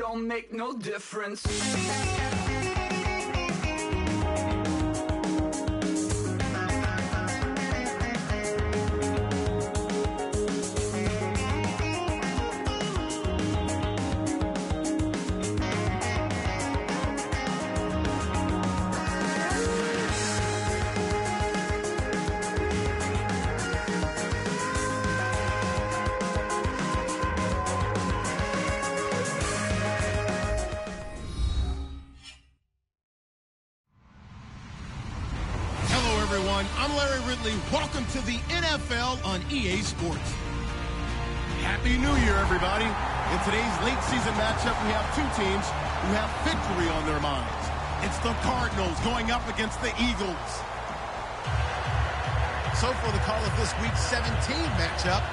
don't make no difference. I'm Larry Ridley. Welcome to the NFL on EA Sports. Happy New Year, everybody. In today's late season matchup, we have two teams who have victory on their minds. It's the Cardinals going up against the Eagles. So for the call of this week's 17 matchup,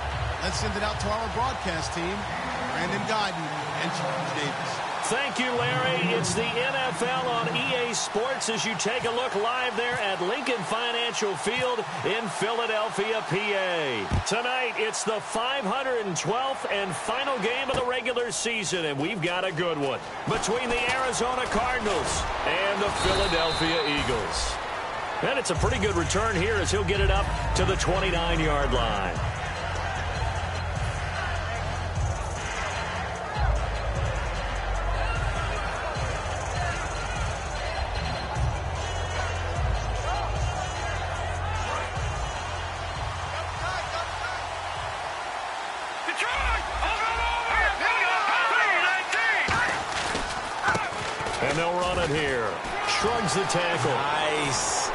let's send it out to our broadcast team, Brandon Godden and Charles Davis. Thank you, Larry. It's the NFL on EA Sports as you take a look live there at Lincoln Financial Field in Philadelphia, PA. Tonight, it's the 512th and final game of the regular season, and we've got a good one between the Arizona Cardinals and the Philadelphia Eagles. And it's a pretty good return here as he'll get it up to the 29-yard line. And they'll run it here. Shrugs the tackle. Nice.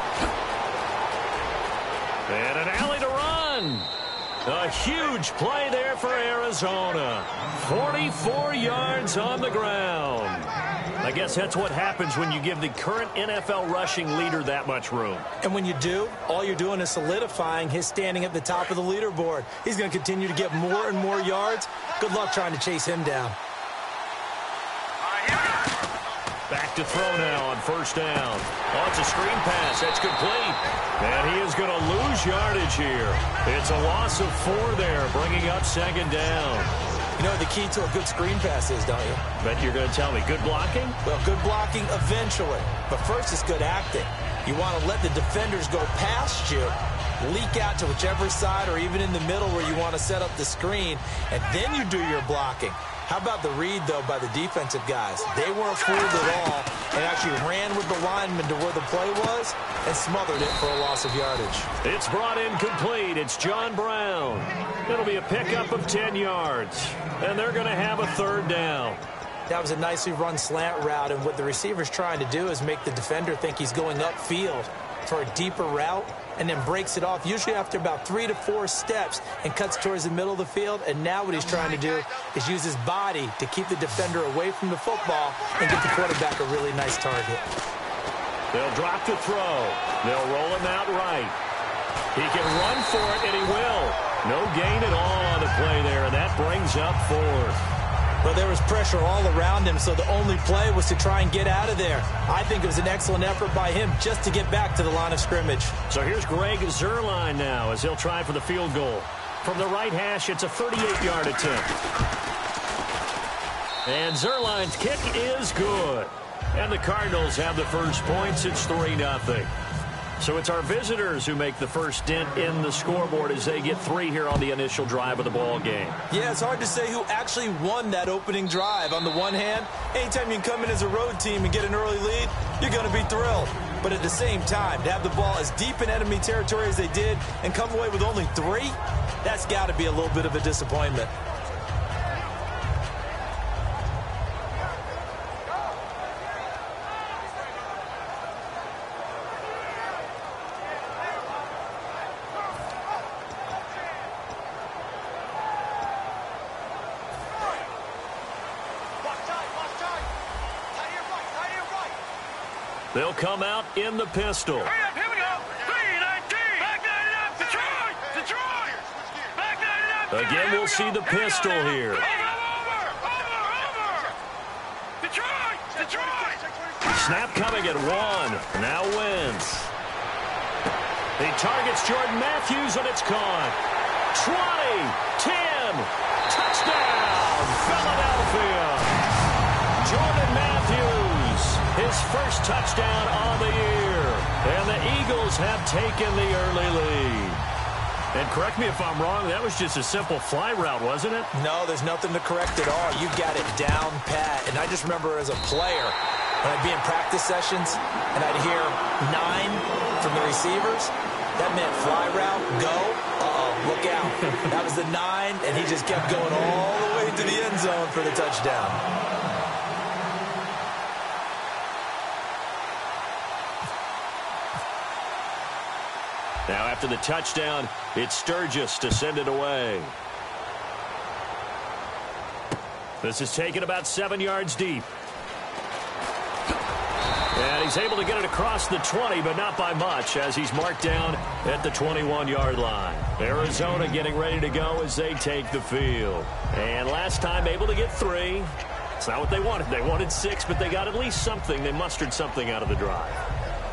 And an alley to run. A huge play there for Arizona. 44 yards on the ground. I guess that's what happens when you give the current NFL rushing leader that much room. And when you do, all you're doing is solidifying his standing at the top of the leaderboard. He's going to continue to get more and more yards. Good luck trying to chase him down. Back to throw now on first down. Oh, it's a screen pass. That's complete. And he is going to lose yardage here. It's a loss of 4 there, bringing up second down. You know what the key to a good screen pass is, don't you? Bet you're going to tell me. Good blocking? Well, good blocking eventually. But first, it's good acting. You want to let the defenders go past you, leak out to whichever side or even in the middle where you want to set up the screen, and then you do your blocking. How about the read, though, by the defensive guys? They weren't fooled at all and actually ran with the lineman to where the play was and smothered it for a loss of yardage. It's brought in complete. It's John Brown. It'll be a pickup of 10 yards, and they're going to have a third down. That was a nicely run slant route, and what the receiver's trying to do is make the defender think he's going upfield for a deeper route, and then breaks it off, usually after about 3 to 4 steps, and cuts towards the middle of the field. And now what he's trying to do is use his body to keep the defender away from the football and get the quarterback a really nice target. They'll drop to throw. They'll roll him out right. He can run for it, and he will. No gain at all on the play there, and that brings up 4th. Well, there was pressure all around him, so the only play was to try and get out of there. I think it was an excellent effort by him just to get back to the line of scrimmage. So here's Greg Zuerlein now as he'll try for the field goal. From the right hash, it's a 38-yard attempt. And Zuerlein's kick is good. And the Cardinals have the first points. It's 3-0. So it's our visitors who make the first dent in the scoreboard as they get 3 here on the initial drive of the ball game. Yeah, it's hard to say who actually won that opening drive. On the one hand, anytime you can come in as a road team and get an early lead, you're going to be thrilled. But at the same time, to have the ball as deep in enemy territory as they did and come away with only 3, that's got to be a little bit of a disappointment. They'll come out in the pistol. Here we go. 3-19. Back 9 up. Detroit. Detroit. Back 9 up. Again, we'll see the pistol here. Over. Detroit. Detroit. Snap coming at 1. Now Wentz. He targets Jordan Matthews, and it's caught. 20, 10, touchdown, Philadelphia. Jordan Matthews, his first touchdown on the year. And the Eagles have taken the early lead. And correct me if I'm wrong, that was just a simple fly route, wasn't it? No, there's nothing to correct at all. You got it down pat. And I just remember as a player, when I'd be in practice sessions and I'd hear 9 from the receivers, that meant fly route, go, look out. That was the 9, and he just kept going all the way to the end zone for the touchdown. Now after the touchdown, it's Sturgis to send it away. This is taken about 7 yards deep. And he's able to get it across the 20, but not by much, as he's marked down at the 21-yard line. Arizona getting ready to go as they take the field. And last time able to get 3. It's not what they wanted. They wanted 6, but they got at least something. They mustered something out of the drive.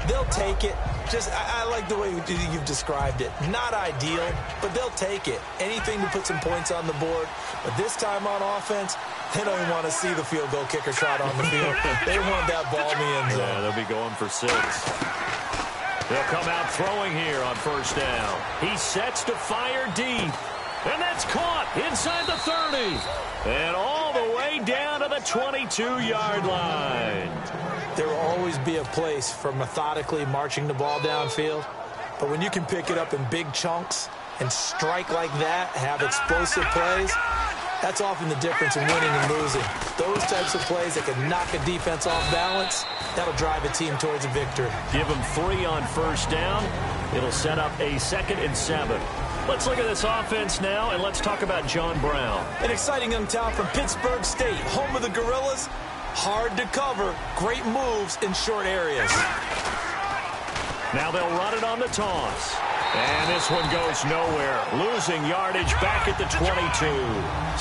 They'll take it. I like the way you've described it. Not ideal, but they'll take it. Anything to put some points on the board. But this time on offense, they don't even want to see the field goal kicker trot on the field. They want that ball in the end zone. Yeah, they'll be going for 6. They'll come out throwing here on first down. He sets to fire deep. And that's caught inside the 30. And all the way down to the 22-yard line. There will always be a place for methodically marching the ball downfield. But when you can pick it up in big chunks and strike like that, have explosive plays, that's often the difference in winning and losing. Those types of plays that can knock a defense off balance, that'll drive a team towards a victory. Give them 3 on first down. It'll set up a 2nd and 7. Let's look at this offense now, and let's talk about John Brown. An exciting young talent from Pittsburgh State, home of the Gorillas. Hard to cover, great moves in short areas. Now they'll run it on the toss. And this one goes nowhere. Losing yardage back at the 22.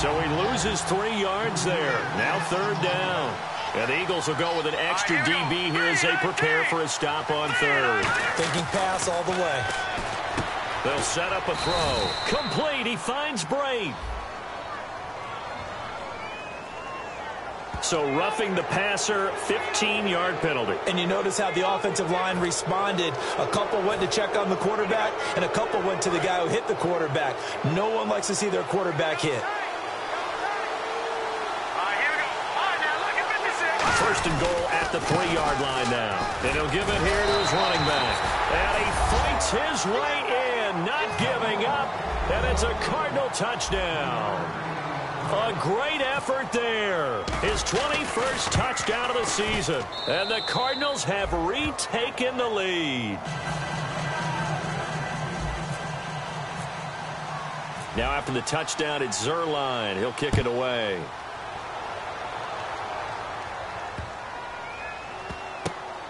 So he loses 3 yards there. Now 3rd down. And the Eagles will go with an extra DB here as they prepare for a stop on 3rd. Thinking pass all the way. They'll set up a throw. Complete. He finds Brate. So roughing the passer, 15-yard penalty. And you notice how the offensive line responded. A couple went to check on the quarterback, and a couple went to the guy who hit the quarterback. No one likes to see their quarterback hit. First and goal at the 3-yard line now. And he'll give it here to his running back. And he fights his way in, not giving up. And it's a Cardinal touchdown. A great effort there. His 21st touchdown of the season. And the Cardinals have retaken the lead. Now after the touchdown, it's Zerline. He'll kick it away.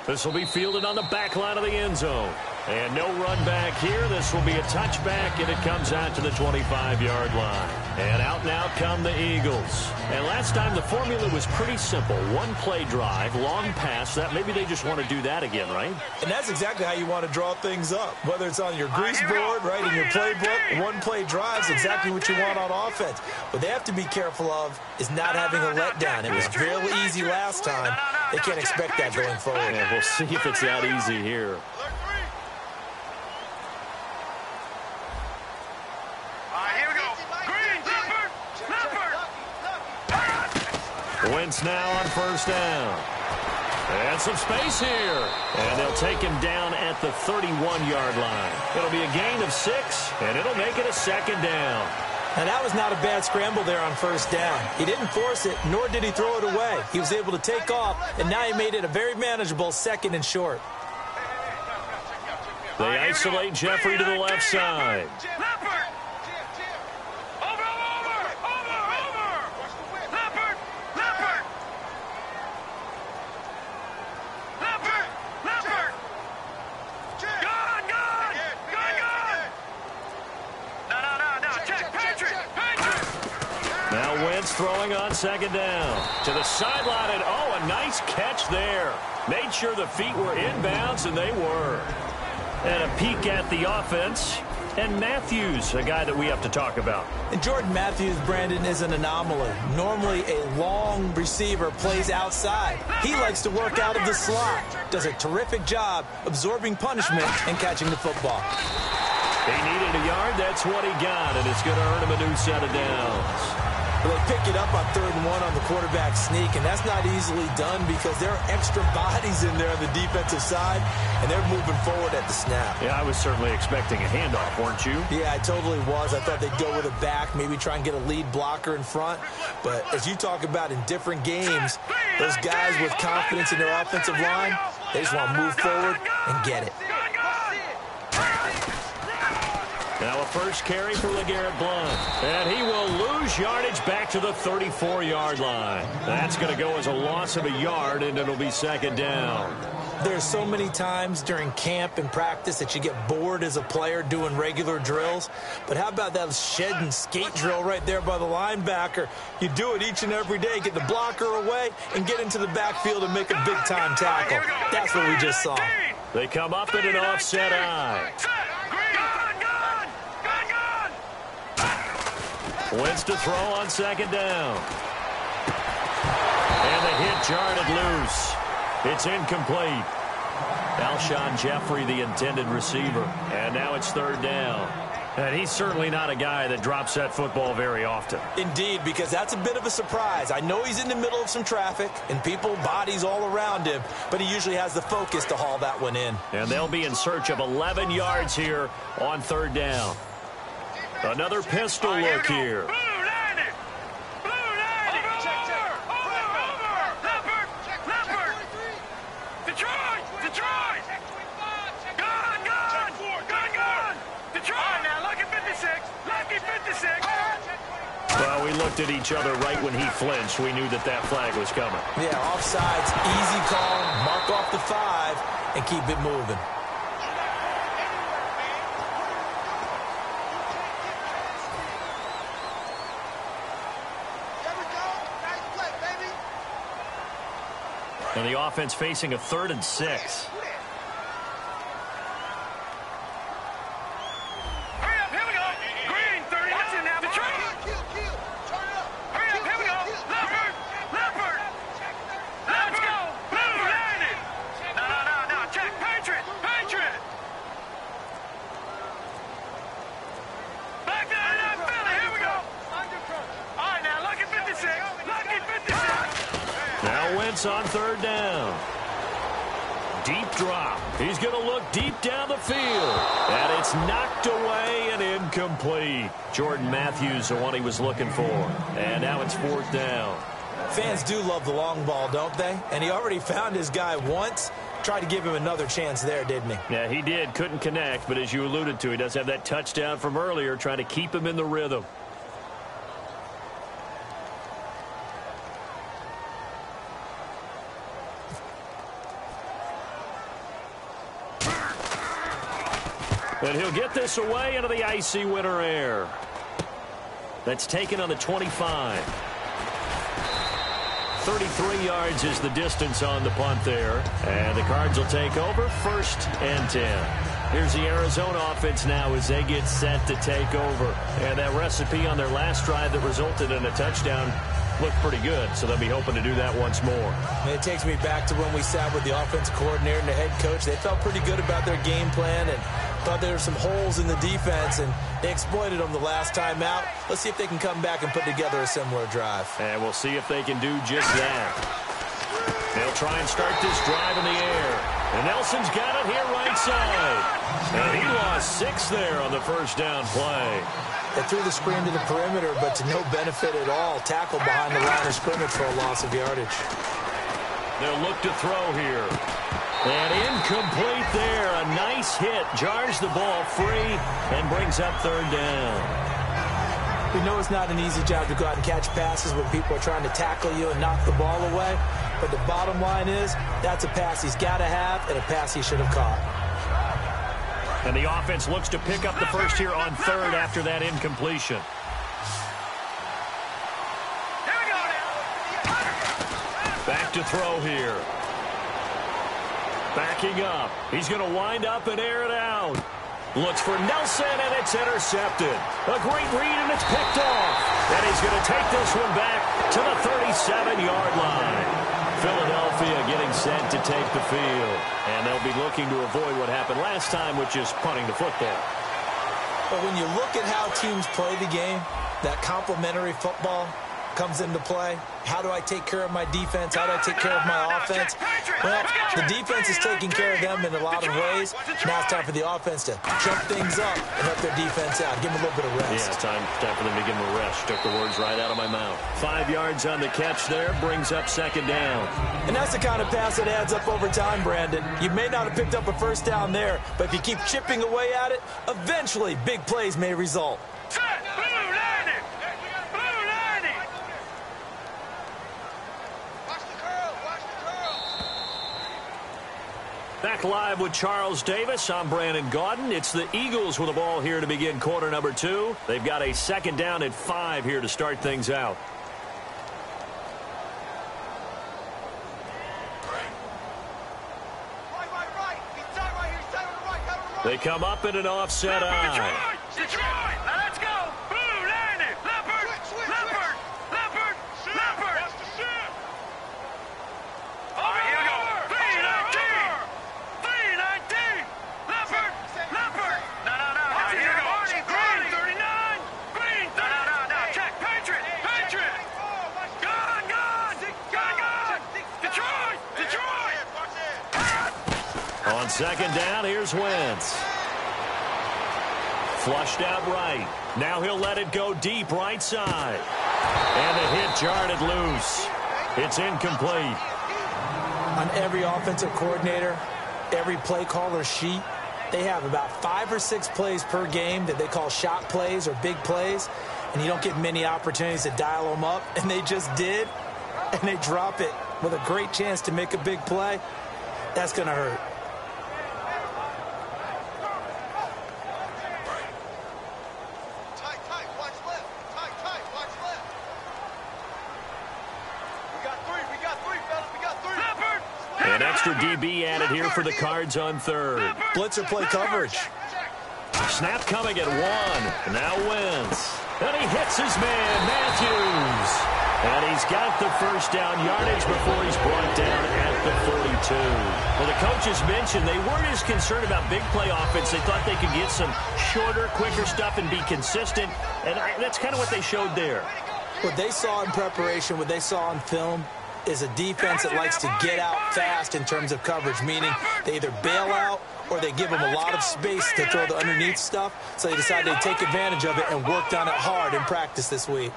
This will be fielded on the back line of the end zone. And no run back here. This will be a touchback, and it comes out to the 25-yard line. And out now come the Eagles. And last time the formula was pretty simple. 1-play drive, long pass. That maybe they just want to do that again, right? And that's exactly how you want to draw things up. Whether it's on your grease board, right, in your playbook, 1-play drives exactly what you want on offense. What they have to be careful of is not having a letdown. It was fairly easy last time. They can't expect that going forward. Yeah, we'll see if it's that easy here. Wentz now on first down. And some space here. And they'll take him down at the 31-yard line. It'll be a gain of 6, and it'll make it a 2nd down. And that was not a bad scramble there on first down. He didn't force it, nor did he throw it away. He was able to take off, and now he made it a very manageable 2nd and short. They isolate Jeffrey to the left side. Throwing on 2nd down to the sideline, and oh, a nice catch there. Made sure the feet were inbounds, and they were. And a peek at the offense. And Matthews, a guy that we have to talk about. And Jordan Matthews, Brandon, is an anomaly. Normally a long receiver plays outside. He likes to work out of the slot. Does a terrific job absorbing punishment and catching the football. He needed a yard. That's what he got, and it's going to earn him a new set of downs. Well, they pick it up on 3rd and 1 on the quarterback sneak, and that's not easily done because there are extra bodies in there on the defensive side, and they're moving forward at the snap. Yeah, I was certainly expecting a handoff, weren't you? Yeah, I totally was. I thought they'd go with a back, maybe try and get a lead blocker in front. But as you talk about in different games, those guys with confidence in their offensive line, they just want to move forward and get it. Now a first carry for LeGarrette Blount. And he will lose yardage back to the 34-yard line. That's going to go as a loss of a yard, and it'll be 2nd down. There's so many times during camp and practice that you get bored as a player doing regular drills. But how about that shed and skate drill right there by the linebacker? You do it each and every day. Get the blocker away and get into the backfield and make a big-time tackle. That's what we just saw. They come up in an offset eye. Wentz to throw on 2nd down. And the hit jarred loose. It's incomplete. Alshon Jeffrey, the intended receiver. And now it's 3rd down. And he's certainly not a guy that drops that football very often. Indeed, because that's a bit of a surprise. I know he's in the middle of some traffic and people, bodies all around him, but he usually has the focus to haul that one in. And they'll be in search of 11 yards here on 3rd down. Another pistol look here. Well, we looked at each other right when he flinched. We knew that that flag was coming. Yeah, offsides, easy call, mark off the 5, and keep it moving. And the offense facing a 3rd and 6. On 3rd down. Deep drop. He's going to look deep down the field. And it's knocked away and incomplete. Jordan Matthews, the one he was looking for. And now it's 4th down. Fans do love the long ball, don't they? And he already found his guy once. Tried to give him another chance there, didn't he? Yeah, he did. Couldn't connect. But as you alluded to, he does have that touchdown from earlier, trying to keep him in the rhythm. And he'll get this away into the icy winter air. That's taken on the 25. 33 yards is the distance on the punt there. And the Cards will take over 1st and 10. Here's the Arizona offense now as they get set to take over. And that recipe on their last drive that resulted in a touchdown looked pretty good, so they'll be hoping to do that once more. And it takes me back to when we sat with the offensive coordinator and the head coach. They felt pretty good about their game plan and thought there were some holes in the defense, and they exploited them the last time out. Let's see if they can come back and put together a similar drive. And we'll see if they can do just that. They'll try and start this drive in the air. And Nelson's got it here right side. And he lost 6 there on the 1st down play. They threw the screen to the perimeter, but to no benefit at all. Tackled behind the line of scrimmage for a loss of yardage. They'll look to throw here. And incomplete there. A nice hit. Jars the ball free and brings up 3rd down. We know it's not an easy job to go out and catch passes when people are trying to tackle you and knock the ball away. But the bottom line is, that's a pass he's got to have and a pass he should have caught. And the offense looks to pick up the first here on 3rd after that incompletion. Back to throw here. Backing up. He's going to wind up and air it out. Looks for Nelson, and it's intercepted. A great read, and it's picked off. And he's going to take this one back to the 37-yard line. Philadelphia getting set to take the field. And they'll be looking to avoid what happened last time, which is punting the football. But when you look at how teams play the game, that complementary football comes into play. How do I take care of my defense? How do I take care of my offense? Well, the defense is taking care of them in a lot of ways. Now it's time for the offense to jump things up and help their defense out. Give them a little bit of rest. Yeah, time for them to give them a rest. Took the words right out of my mouth. 5 yards on the catch there. Brings up second down. And that's the kind of pass that adds up over time, Brandon. You may not have picked up a first down there, but if you keep chipping away at it, eventually big plays may result. Back live with Charles Davis. I'm Brandon Gaudin. It's the Eagles with the ball here to begin quarter number 2. They've got a second down at 5 here to start things out. They come up in an offset eye. Detroit! Let's go! Blue, landed! Leopard! Leopard! Leopard! Leopard! All right, here we go. 319! 319! Leopard! Leopard! No. Here we go. Green, 39! Green, no. Check. Patriot! Patriot! Gun! Detroit! On second down, here's Wentz. Flushed out right. Now he'll let it go deep right side. And the hit jarred it loose. It's incomplete. On every offensive coordinator, every play caller sheet, they have about 5 or 6 plays per game that they call shot plays or big plays, and you don't get many opportunities to dial them up, and they just did, and they drop it with a great chance to make a big play. That's going to hurt. An extra DB added here for the Cards on third. Blitzer play coverage. Snap coming at 1. Now Wentz. And he hits his man, Matthews. And he's got the first down yardage before he's brought down at the 42. Well, the coaches mentioned they weren't as concerned about big play offense. They thought they could get some shorter, quicker stuff and be consistent. And that's kind of what they showed there. What they saw in preparation, what they saw on film, is a defense that likes to get out fast in terms of coverage, meaning they either bail out or they give them a lot of space to throw the underneath stuff. So they decided they'd take advantage of it and worked on it hard in practice this week.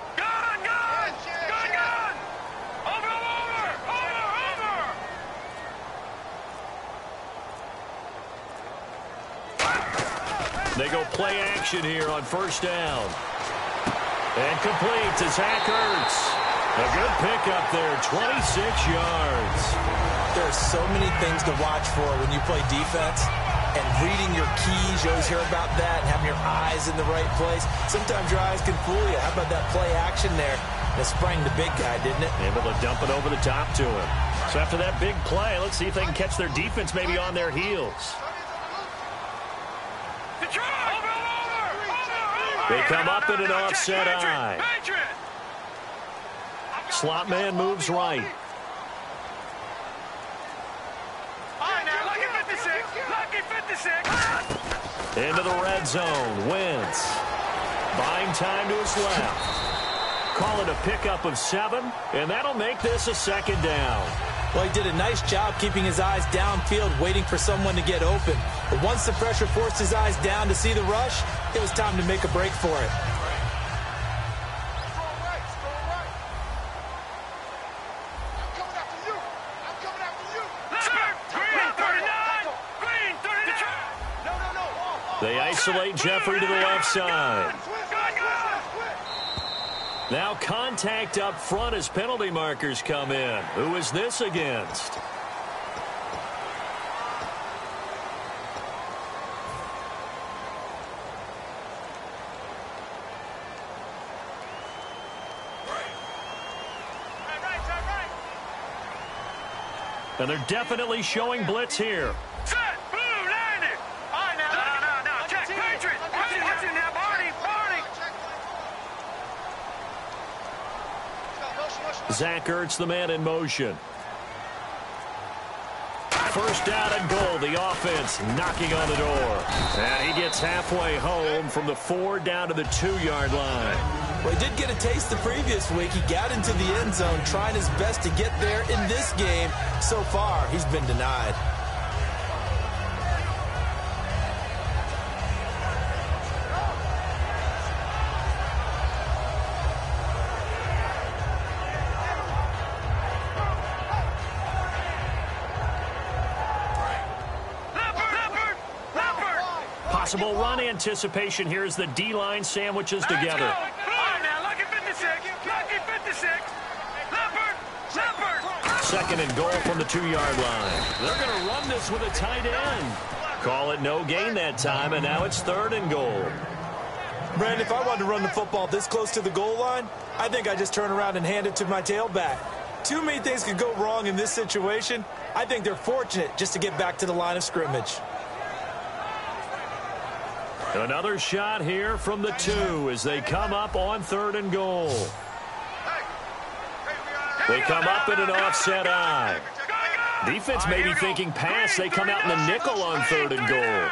They go play action here on first down. And complete to Zach Ertz. A good pickup there, 26 yards. There are so many things to watch for when you play defense. And reading your keys, you always hear about that, and having your eyes in the right place. Sometimes your eyes can fool you. How about that play action there? That sprang the big guy, didn't it? Able to dump it over the top to him. So after that big play, let's see if they can catch their defense maybe on their heels. They come up in an offset eye. Slot man moves right. Into the red zone. Wentz. Buying time to his left. Call it a pickup of 7, and that'll make this a second down. Well, he did a nice job keeping his eyes downfield, waiting for someone to get open. But once the pressure forced his eyes down to see the rush, it was time to make a break for it. They isolate Jeffrey to the left side. Now contact up front as penalty markers come in. Who is this against? And they're definitely showing blitz here. Set! Blue, landed! All right, now. No. Check. Zach Ertz, the man in motion. First down and goal. The offense knocking on the door. And he gets halfway home from the 4 down to the 2-yard line. Well, he did get a taste the previous week. He got into the end zone, trying his best to get there in this game. So far, he's been denied. Possible run anticipation here as the D-line sandwiches together. Second and goal from the 2-yard line. They're going to run this with a tight end. Call it no gain that time, and now it's 3rd and goal. Brandon, if I wanted to run the football this close to the goal line, I think I just turn around and hand it to my tailback. Too many things could go wrong in this situation. I think they're fortunate just to get back to the line of scrimmage. Another shot here from the 2 as they come up on 3rd and goal. They come up in an offset eye. Defense may be thinking pass. They come out in the nickel on 3rd and goal.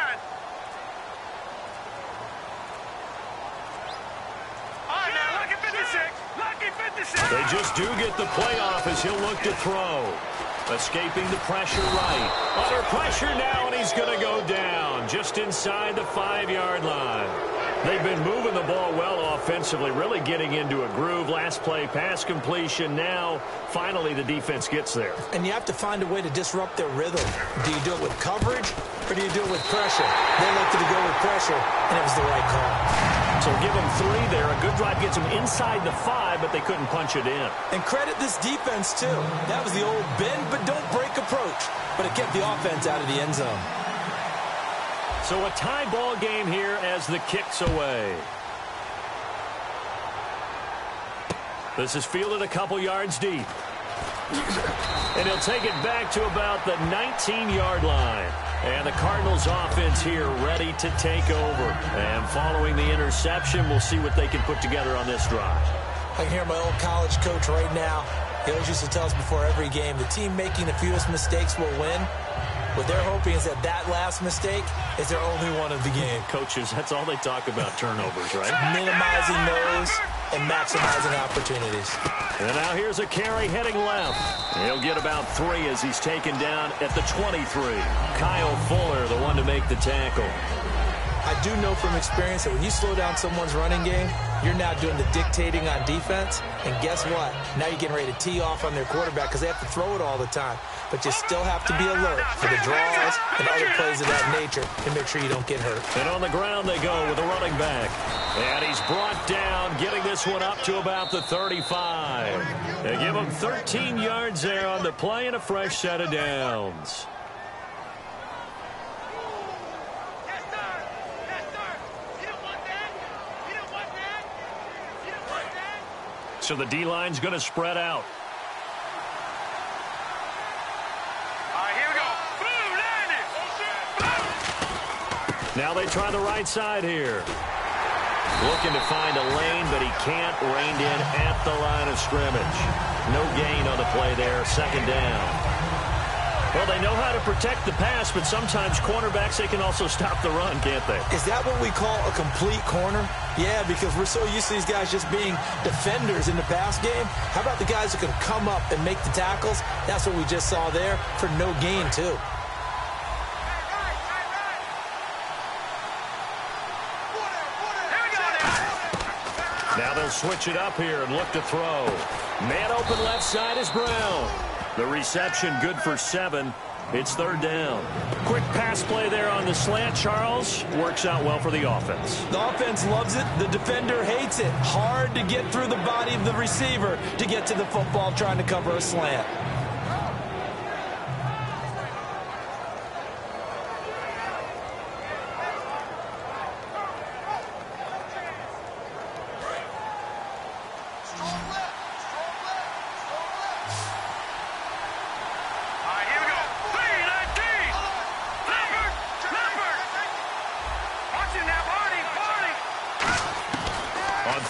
They just do get the play off as he'll look to throw. Escaping the pressure right. Under pressure now, and he's going to go down just inside the 5-yard line. They've been moving the ball well offensively, really getting into a groove. Last play, pass completion. Now, finally, the defense gets there. And you have to find a way to disrupt their rhythm. Do you do it with coverage, or do you do it with pressure? They elected to go with pressure, and it was the right call. So give them 3 there. A good drive gets them inside the 5, but they couldn't punch it in. And credit this defense, too. That was the old bend but don't break approach, but it kept the offense out of the end zone. So a tie ball game here as the kick's away. This is fielded a couple yards deep. And he'll take it back to about the 19-yard line. And the Cardinals offense here ready to take over. And following the interception, we'll see what they can put together on this drive. I can hear my old college coach right now. He always used to tell us before every game, the team making the fewest mistakes will win. What they're hoping is that last mistake is their only one of the game. Coaches, that's all they talk about, turnovers, right? Minimizing those and maximizing opportunities. And now here's a carry heading left. He'll get about 3 as he's taken down at the 23. Kyle Fuller, the one to make the tackle. I do know from experience that when you slow down someone's running game, you're now doing the dictating on defense. And guess what? Now you're getting ready to tee off on their quarterback because they have to throw it all the time. But you still have to be alert for the draws and other plays of that nature to make sure you don't get hurt. And on the ground they go with a running back. And he's brought down, getting this one up to about the 35. They give him 13 yards there on the play and a fresh set of downs. So the D-line's going to spread out. Now they try the right side here. Looking to find a lane, but he can't. Reined in at the line of scrimmage. No gain on the play there. 2nd down. Well, they know how to protect the pass, but sometimes cornerbacks, they can also stop the run, can't they? Is that what we call a complete corner? Yeah, because we're so used to these guys just being defenders in the pass game. How about the guys who can come up and make the tackles? That's what we just saw there for no gain, too. Now they'll switch it up here and look to throw. Man open left side is Brown. The reception good for 7. It's 3rd down. Quick pass play there on the slant, Charles. Works out well for the offense. The offense loves it. The defender hates it. Hard to get through the body of the receiver to get to the football trying to cover a slant.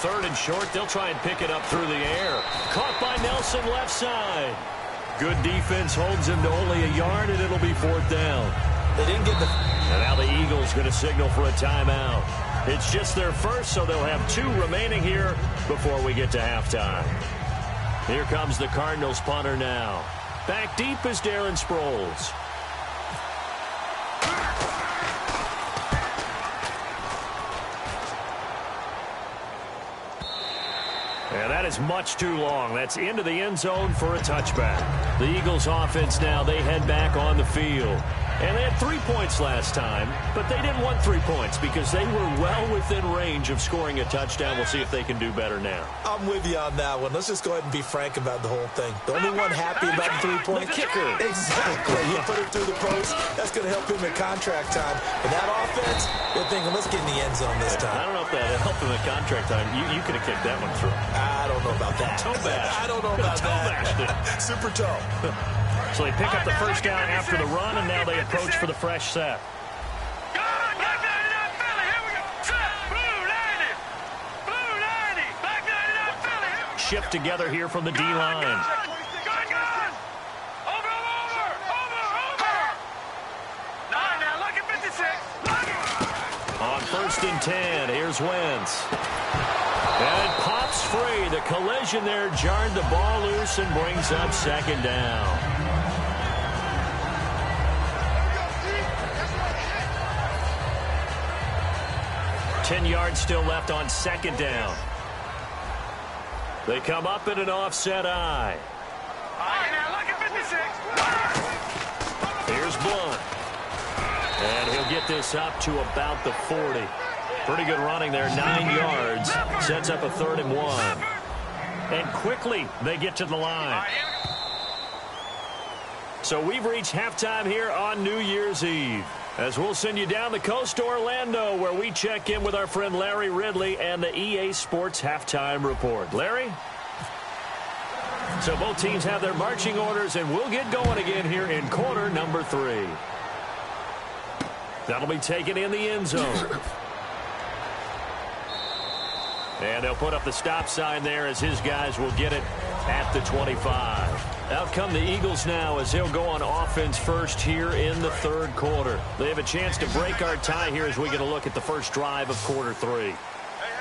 3rd and short. They'll try and pick it up through the air. Caught by Nelson left side. Good defense holds him to only a yard, and it'll be 4th down. They didn't get the... And now the Eagles going to signal for a timeout. It's just their first, so they'll have 2 remaining here before we get to halftime. Here comes the Cardinals punter now. Back deep is Darren Sproles. And that is much too long. That's into the end zone for a touchback. The Eagles offense now, they head back on the field. And they had 3 points last time, but they didn't want 3 points because they were well within range of scoring a touchdown. We'll see if they can do better now. I'm with you on that one. Let's just go ahead and be frank about the whole thing. The only one happy about the 3-point kicker. Exactly. You put it through the post. That's going to help him in contract time. But that offense, they're thinking, let's get in the end zone this time. I don't know if that helped him in contract time. You could have kicked that one through. I don't know about that. Toe bash. I don't know about that. Super toe. So they pick up the first down after the run, and now they approach for the fresh set. Shift together here from the D-line. On 1st and 10, here's Wentz. And it pops free. The collision there jarred the ball loose and brings up 2nd down. 10 yards still left on 2nd down. They come up in an offset eye. Here's Blunt. And he'll get this up to about the 40. Pretty good running there, 9 yards. Sets up a 3rd and 1. And quickly they get to the line. So we've reached halftime here on New Year's Eve, as we'll send you down the coast to Orlando, where we check in with our friend Larry Ridley and the EA Sports Halftime Report. Larry? So both teams have their marching orders, and we'll get going again here in quarter number 3. That'll be taken in the end zone. And they'll put up the stop sign there as his guys will get it at the 25. Out come the Eagles now as they'll go on offense first here in the 3rd quarter. They have a chance to break our tie here as we get a look at the first drive of quarter 3.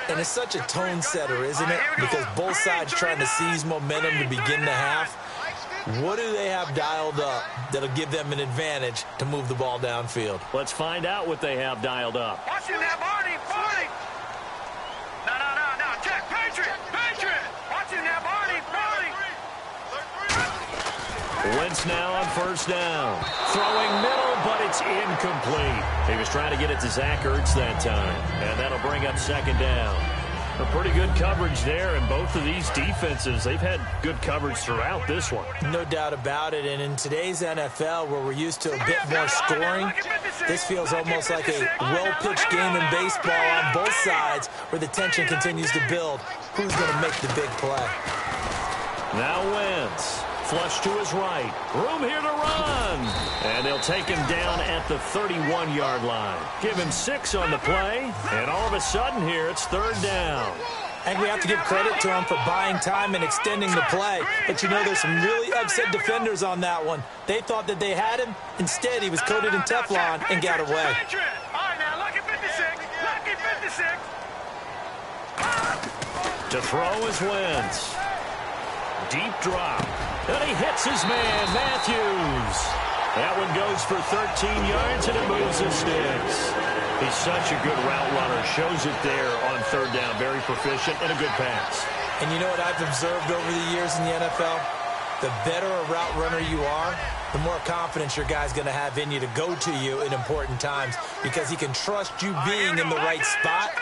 And it's such a tone setter, isn't it? Because both sides trying to seize momentum to begin the half. What do they have dialed up that'll give them an advantage to move the ball downfield? Let's find out what they have dialed up. Watching that, Barney. No. Check. Patriot. Watching that, Barney. Wentz now on 1st down. Throwing middle, but it's incomplete. He was trying to get it to Zach Ertz that time, and that'll bring up 2nd down. A pretty good coverage there, and both of these defenses, they've had good coverage throughout this one. No doubt about it, and in today's NFL, where we're used to a bit more scoring, this feels almost like a well-pitched game in baseball on both sides, where the tension continues to build. Who's going to make the big play? Now Wentz. Flush to his right. Room here to run. And they'll take him down at the 31-yard line. Give him 6 on the play. And all of a sudden here, it's 3rd down. And we have to give credit to him for buying time and extending the play. But you know, there's some really upset defenders on that one. They thought that they had him. Instead, he was coated in Teflon and got away. All right, now, lucky 56. To throw is Wentz. Deep drop. And he hits his man, Matthews. That one goes for 13 yards, and it moves the sticks. He's such a good route runner. Shows it there on 3rd down. Very proficient and a good pass. And you know what I've observed over the years in the NFL? The better a route runner you are, the more confidence your guy's going to have in you to go to you in important times, because he can trust you being in the right spot,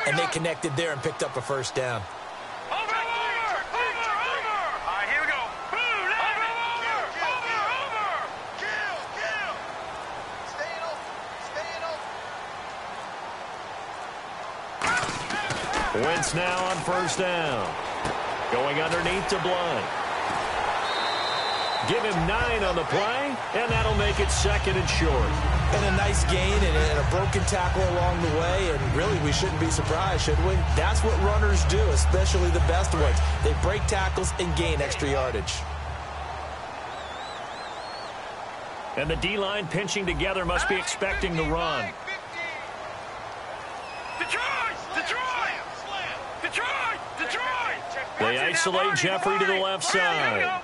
and they connected there and picked up a 1st down. Wentz now on 1st down. Going underneath to Blunt. Give him 9 on the play, and that'll make it second and short. And a nice gain and a broken tackle along the way, and really we shouldn't be surprised, should we? That's what runners do, especially the best ones. They break tackles and gain extra yardage. And the D-line pinching together must be expecting the run. They isolate Jeffrey to the left side.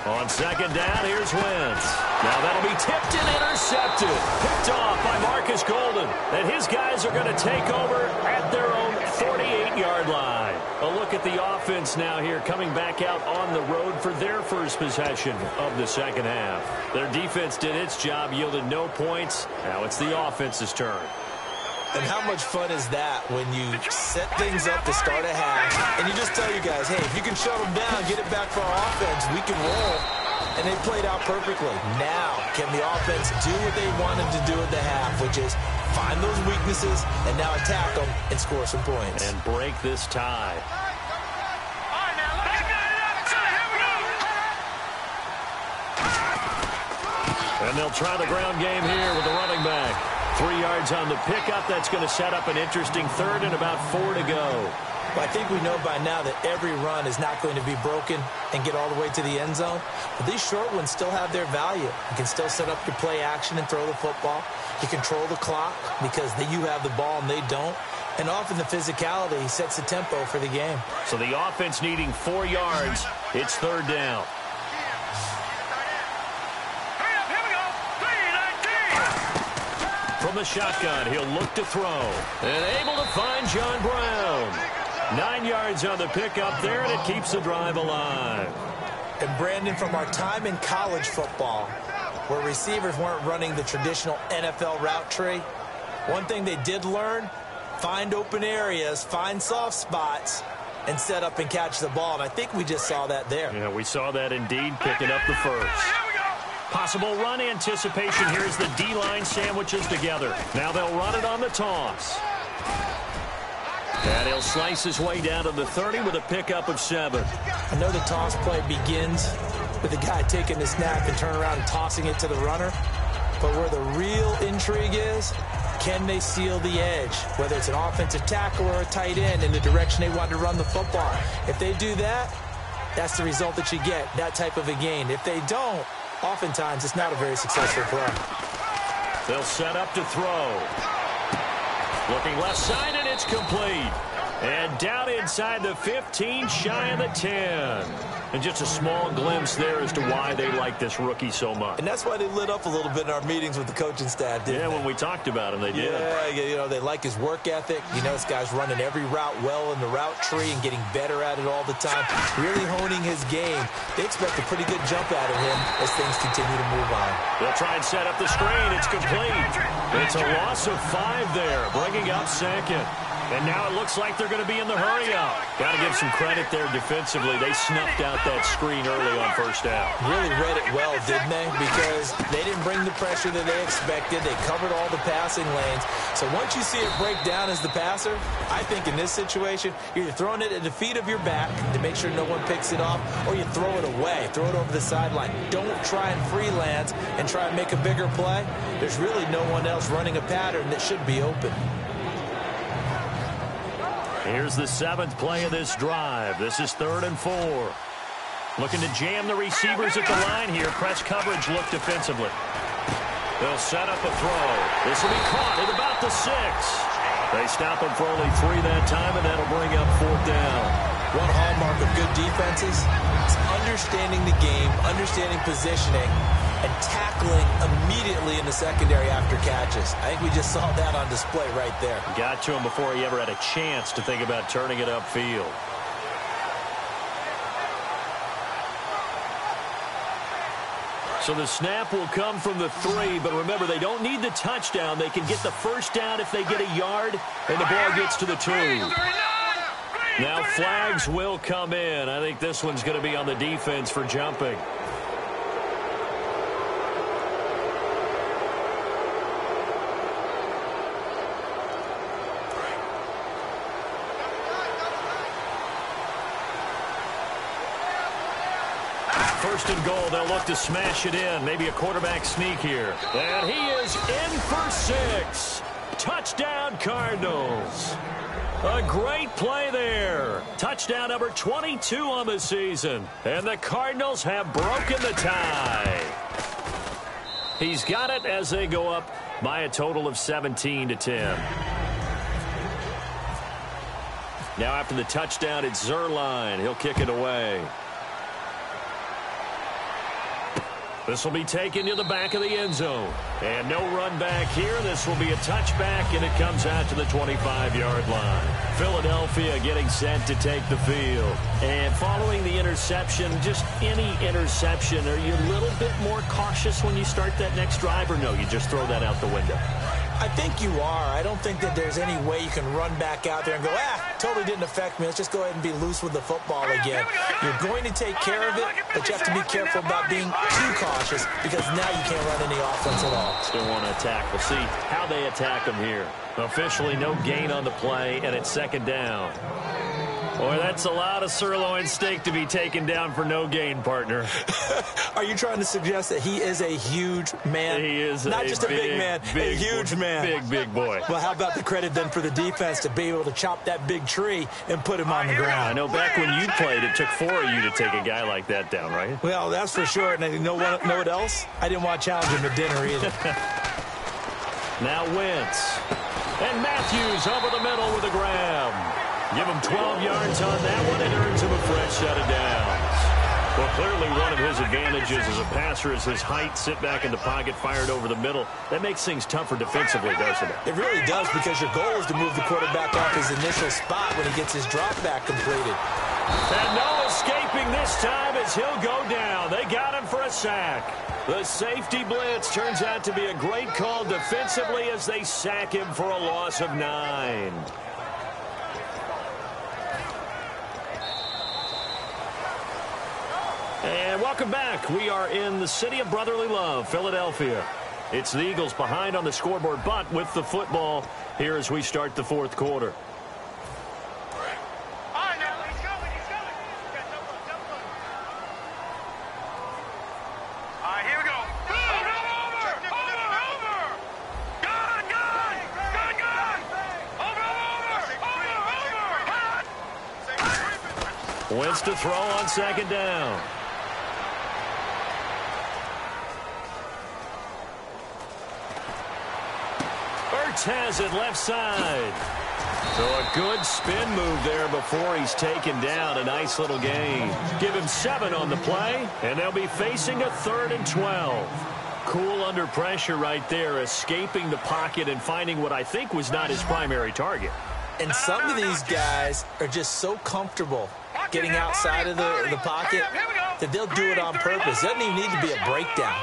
On second down, here's Wentz. Now that'll be tipped and intercepted. Picked off by Marcus Golden. And his guys are going to take over at their own 48-yard line. A look at the offense now here, coming back out on the road for their first possession of the second half. Their defense did its job, yielded no points. Now it's the offense's turn. And how much fun is that when you set things up to start a half, and you just tell you guys, hey, if you can shut them down, get it back for our offense, we can roll. And they played out perfectly. Now, can the offense do what they wanted to do at the half, which is find those weaknesses and now attack them and score some points. And break this tie. And they'll try the ground game here with the running back. 3 yards on the pickup. That's going to set up an interesting third and about 4 to go. Well, I think we know by now that every run is not going to be broken and get all the way to the end zone. But these short ones still have their value. You can still set up your play action and throw the football. You control the clock because you have the ball and they don't. And often the physicality sets the tempo for the game. So the offense needing 4 yards. It's third down. From the shotgun, he'll look to throw. And able to find John Brown. 9 yards on the pickup there, and it keeps the drive alive. And Brandon, from our time in college football, where receivers weren't running the traditional NFL route tree, one thing they did learn, find open areas, find soft spots, and set up and catch the ball. And I think we just saw that there. Yeah, we saw that indeed, picking up the first. Possible run anticipation. Here's the D-line sandwiches together. Now they'll run it on the toss. And he'll slice his way down to the 30 with a pickup of 7. I know the toss play begins with the guy taking the snap and turn around and tossing it to the runner. But where the real intrigue is, can they seal the edge? Whether it's an offensive tackle or a tight end in the direction they want to run the football. If they do that, that's the result that you get, that type of a gain. If they don't, oftentimes it's not a very successful play. They'll set up to throw. Looking left side, and it's complete. And down inside the 15, shy of the 10. And just a small glimpse there as to why they like this rookie so much. And that's why they lit up a little bit in our meetings with the coaching staff, didn't they? Yeah, when we talked about him, they did. Yeah, you know, they like his work ethic. You know, this guy's running every route well in the route tree and getting better at it all the time. Really honing his game. They expect a pretty good jump out of him as things continue to move on. They'll try and set up the screen. It's complete. It's a loss of 5 there, bringing up second. And now it looks like they're going to be in the hurry-up. Got to give some credit there defensively. They snuffed out that screen early on first down. Really read it well, didn't they? Because they didn't bring the pressure that they expected. They covered all the passing lanes. So once you see it break down as the passer, I think in this situation, you're either throwing it at the feet of your back to make sure no one picks it off, or you throw it away, throw it over the sideline. Don't try and freelance and try and make a bigger play. There's really no one else running a pattern that should be open. Here's the 7th play of this drive. This is 3rd and 4. Looking to jam the receivers at the line here. Press coverage look defensively. They'll set up a throw. This will be caught at about the 6. They stop him for only 3 that time, and that'll bring up 4th down. One hallmark of good defenses is understanding the game, understanding positioning, and tackling immediately in the secondary after catches. I think we just saw that on display right there. Got to him before he ever had a chance to think about turning it upfield. So the snap will come from the 3, but remember, they don't need the touchdown. They can get the first down if they get a yard, and the ball gets to the 2. Now flags will come in. I think this one's going to be on the defense for jumping. First and goal, they'll look to smash it in. Maybe a quarterback sneak here. And he is in for 6. Touchdown, Cardinals. A great play there. Touchdown number 22 on the season. And the Cardinals have broken the tie. He's got it as they go up by a total of 17-10. Now after the touchdown, it's Zerline. He'll kick it away. This will be taken to the back of the end zone. And no run back here. This will be a touchback, and it comes out to the 25-yard line. Philadelphia getting set to take the field. And following the interception, just any interception, are you a little bit more cautious when you start that next drive, or no, you just throw that out the window? I think you are. I don't think that there's any way you can run back out there and go, totally didn't affect me. Let's just go ahead and be loose with the football again. You're going to take care of it, but you have to be careful about being too cautious because now you can't run any offense at all. Still want to attack. We'll see how they attack them here. Officially no gain on the play, and it's second down. Boy, that's a lot of sirloin steak to be taken down for no gain, partner. Are you trying to suggest that he is a huge man? He is not just a big man, a huge man. Big boy. Well, how about the credit then for the defense to be able to chop that big tree and put him on the ground? I know back when you played, it took 4 of you to take a guy like that down, right? Well, that's for sure. And you know what else? I didn't want to challenge him at dinner either. Now Wentz. And Matthews over the middle with a grab. Give him 12 yards on that one and earns him a fresh set of downs. Well, clearly one of his advantages as a passer is his height, sit back in the pocket, fired over the middle. That makes things tougher defensively, doesn't it? It really does, because your goal is to move the quarterback off his initial spot when he gets his drop back completed. And no escaping this time as he'll go down. They got him for a sack. The safety blitz turns out to be a great call defensively as they sack him for a loss of 9. And welcome back. We are in the city of brotherly love, Philadelphia. It's the Eagles behind on the scoreboard, but with the football here as we start the fourth quarter. Wentz to throw on second down. Has it left side. So a good spin move there before he's taken down. A nice little gain. Give him 7 on the play, and they'll be facing a 3rd and 12. Cool under pressure right there, escaping the pocket and finding what I think was not his primary target. And some of these guys are just so comfortable getting outside of the pocket that they'll do it on purpose. It doesn't even need to be a breakdown.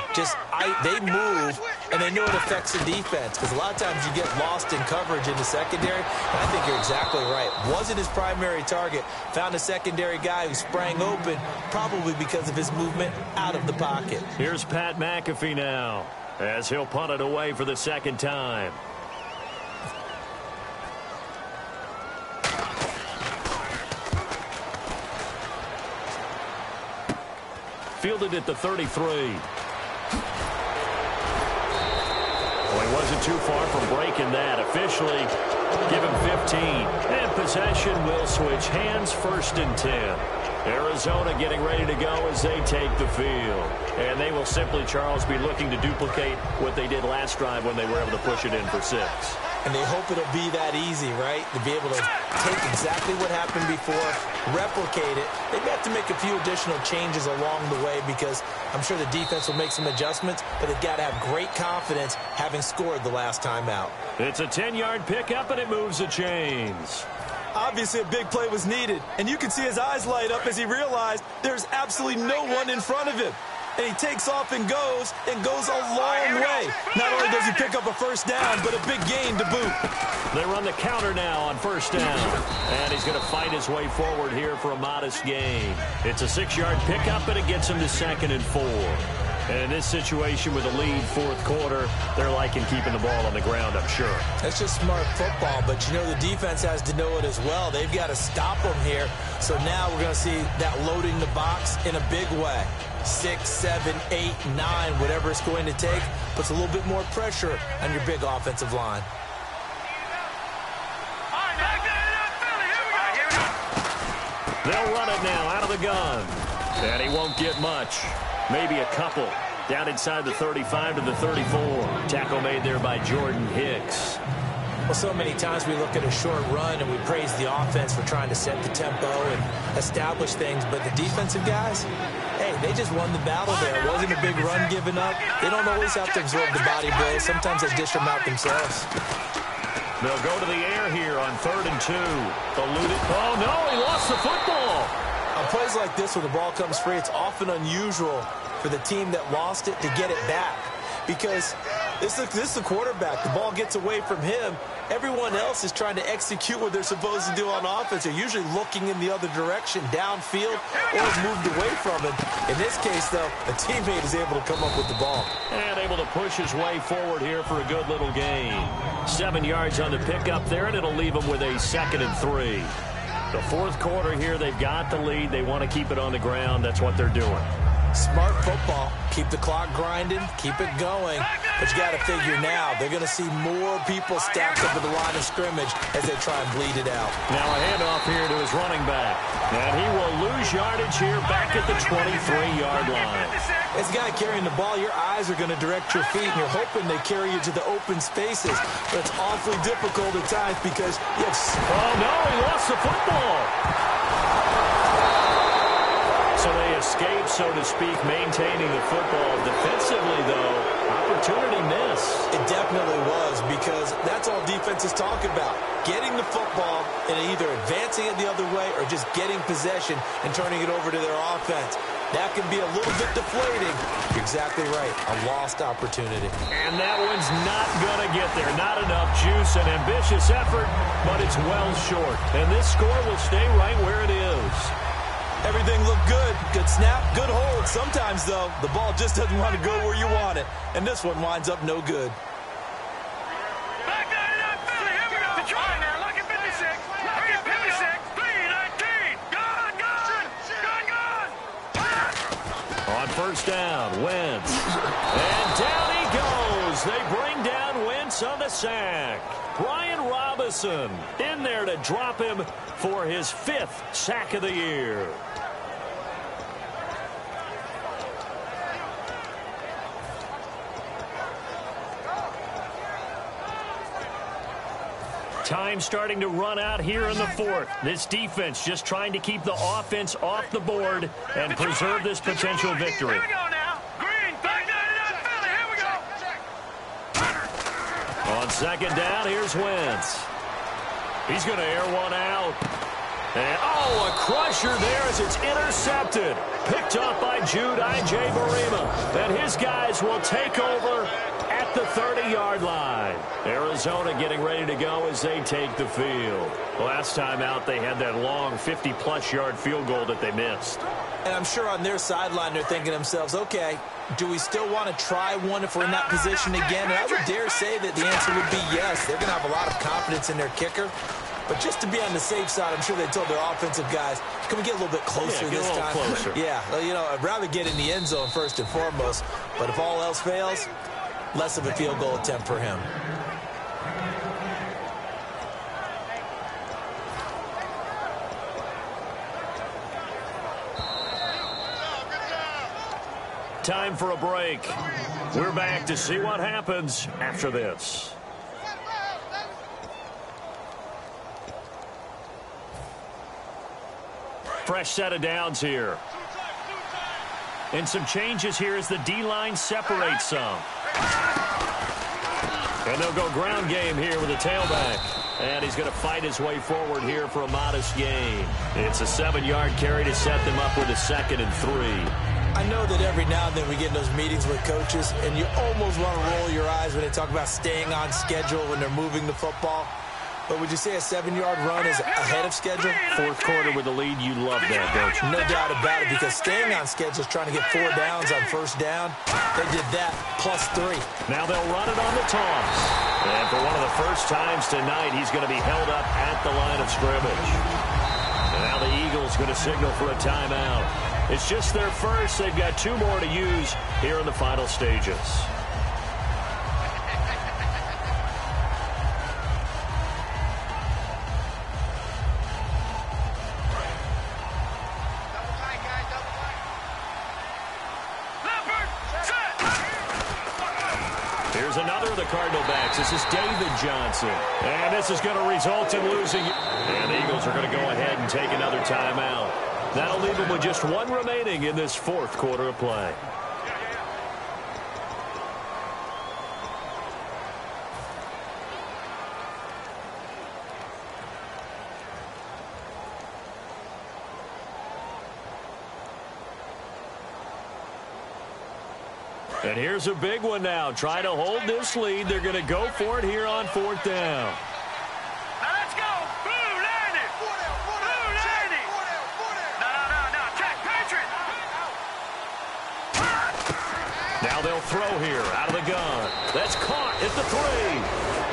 They move, and they know it affects the defense, because a lot of times you get lost in coverage in the secondary, and I think you're exactly right. Wasn't his primary target. Found a secondary guy who sprang open, probably because of his movement out of the pocket. Here's Pat McAfee now, as he'll punt it away for the second time. Fielded at the 33. Well, he wasn't too far from breaking that. Officially, give him 15. And possession will switch hands, 1st and 10. Arizona getting ready to go as they take the field. And they will simply, Charles, be looking to duplicate what they did last drive when they were able to push it in for 6. And they hope it'll be that easy, right? To be able to take exactly what happened before, replicate it. They've got to make a few additional changes along the way, because I'm sure the defense will make some adjustments, but they've got to have great confidence having scored the last time out. It's a 10-yard pickup, and it moves the chains. Obviously, a big play was needed, and you can see his eyes light up as he realized there's absolutely no one in front of him. And he takes off and goes a long way. Not only does he pick up a first down, but a big gain to boot. They run the counter now on first down. And he's going to fight his way forward here for a modest gain. It's a 6-yard pickup, and it gets him to 2nd and 4. And in this situation with a lead fourth quarter, they're liking keeping the ball on the ground, I'm sure. That's just smart football, but you know the defense has to know it as well. They've got to stop them here. So now we're going to see that loading the box in a big way. 6, 7, 8, 9, whatever it's going to take, puts a little bit more pressure on your big offensive line. They'll run it now out of the gun. And he won't get much. Maybe a couple. Down inside the 35 to the 34. Tackle made there by Jordan Hicks. Well, so many times we look at a short run and we praise the offense for trying to set the tempo and establish things. But the defensive guys, hey, they just won the battle there. It wasn't a big run given up. They don't always have to absorb the body blows. Sometimes they dish them out themselves. They'll go to the air here on 3rd and 2. Eluded. Oh, no, he lost the football. On plays like this where the ball comes free, it's often unusual for the team that lost it to get it back. Because this is the quarterback. The ball gets away from him. Everyone else is trying to execute what they're supposed to do on offense. They're usually looking in the other direction, downfield, or moved away from it. In this case, though, a teammate is able to come up with the ball. And able to push his way forward here for a good little gain. 7 yards on the pickup there, and it'll leave him with a 2nd and 3. The fourth quarter here, they've got the lead. They want to keep it on the ground. That's what they're doing. Smart football. Keep the clock grinding. Keep it going. But you got to figure now, they're going to see more people stacked up at the line of scrimmage as they try and bleed it out. Now a handoff here to his running back. And he will lose yardage here back at the 23-yard line. As a guy carrying the ball, your eyes are going to direct your feet, and you're hoping they carry you to the open spaces. But it's awfully difficult at times because you have... Oh, no, he lost the football. So they escape, so to speak, maintaining the football. Defensively, though, opportunity miss. It definitely was, because that's all defenses talk about. Getting the football and either advancing it the other way or just getting possession and turning it over to their offense. That can be a little bit deflating. You're exactly right. A lost opportunity. And that one's not going to get there. Not enough juice and ambitious effort, but it's well short. And this score will stay right where it is. Everything looked good. Good snap, good hold. Sometimes, though, the ball just doesn't want to go where you want it. And this one winds up no good. On first down, Wentz. And down he goes. They bring down Wentz on the sack. Brian Robinson in there to drop him for his 5th sack of the year. Time starting to run out here in the 4th. This defense just trying to keep the offense off the board and preserve this potential victory. Here we go now. Green, back Philly. Here we go. On 2nd down, here's Wentz. He's going to air one out. And, oh, a crusher there as it's intercepted. Picked up by Jude Barima. And his guys will take over at the 30-yard line. Arizona getting ready to go as they take the field. Last time out, they had that long 50-plus yard field goal that they missed. And I'm sure on their sideline, they're thinking to themselves, okay, do we still want to try one if we're in that position again? And I would dare say that the answer would be yes. They're going to have a lot of confidence in their kicker. But just to be on the safe side, I'm sure they told their offensive guys, can we get a little bit closer this time? Closer. Yeah, well, you know, I'd rather get in the end zone first and foremost. But if all else fails, less of a field goal attempt for him. Time for a break. We're back to see what happens after this. Fresh set of downs here. And some changes here as the D-line separates some. And they'll go ground game here with a tailback. And he's going to fight his way forward here for a modest gain. It's a 7-yard carry to set them up with a 2nd and 3. I know that every now and then we get in those meetings with coaches, and you almost want to roll your eyes when they talk about staying on schedule when they're moving the football. But would you say a 7-yard run is ahead of schedule? Fourth quarter with the lead, you love that, don't you? No doubt about it, because staying on schedule is trying to get 4 downs on first down. They did that, +3. Now they'll run it on the toss. And for one of the first times tonight, he's going to be held up at the line of scrimmage. And now the Eagles going to signal for a timeout. It's just their first. They've got 2 more to use here in the final stages. Here's another of the Cardinal backs. This is David Johnson. And this is going to result in losing. And the Eagles are going to go ahead and take another timeout. That'll leave them with just 1 remaining in this fourth quarter of play. And here's a big one now. Try to hold this lead. They're going to go for it here on 4th down. Now let's go. Blue 90. Blue 90. No. Check. Patriot. Now they'll throw here out of the gun. That's caught at the 3.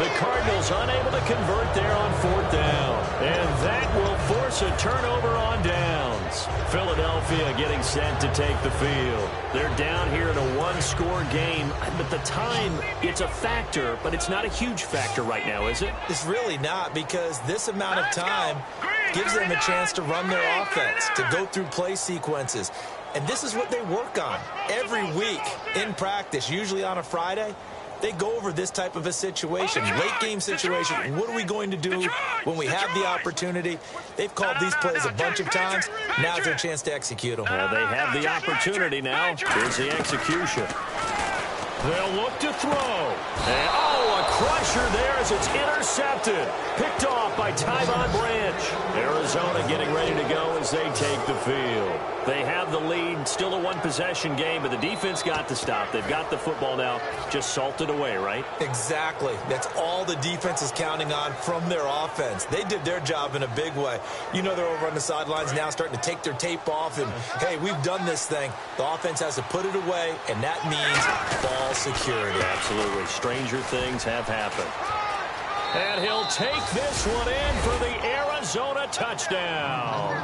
The Cardinals unable to convert there on 4th down. And that will force a turnover on downs. Philadelphia getting set to take the field. They're down here in a 1-score game. But the time, it's a factor, but it's not a huge factor right now, is it? It's really not, because this amount of time gives them a chance to run their offense, to go through play sequences. And this is what they work on every week in practice, usually on a Friday. They go over this type of a situation, late-game situation. What are we going to do when we have the opportunity? They've called these plays a bunch of times. Now's their chance to execute them. They have the opportunity now. Here's the execution. They'll look to throw. And, a crusher there as it's intercepted. Picked off by Tyvon Branch. Arizona getting ready to go as they take the field. They have the lead. Still a 1-possession game, but the defense got to stop. They've got the football now. Just salted away, right? Exactly. That's all the defense is counting on from their offense. They did their job in a big way. You know, they're over on the sidelines now starting to take their tape off, and, hey, we've done this thing. The offense has to put it away, and that means ball security. Absolutely. Stranger things have happened. And he'll take this one in for the Arizona touchdown.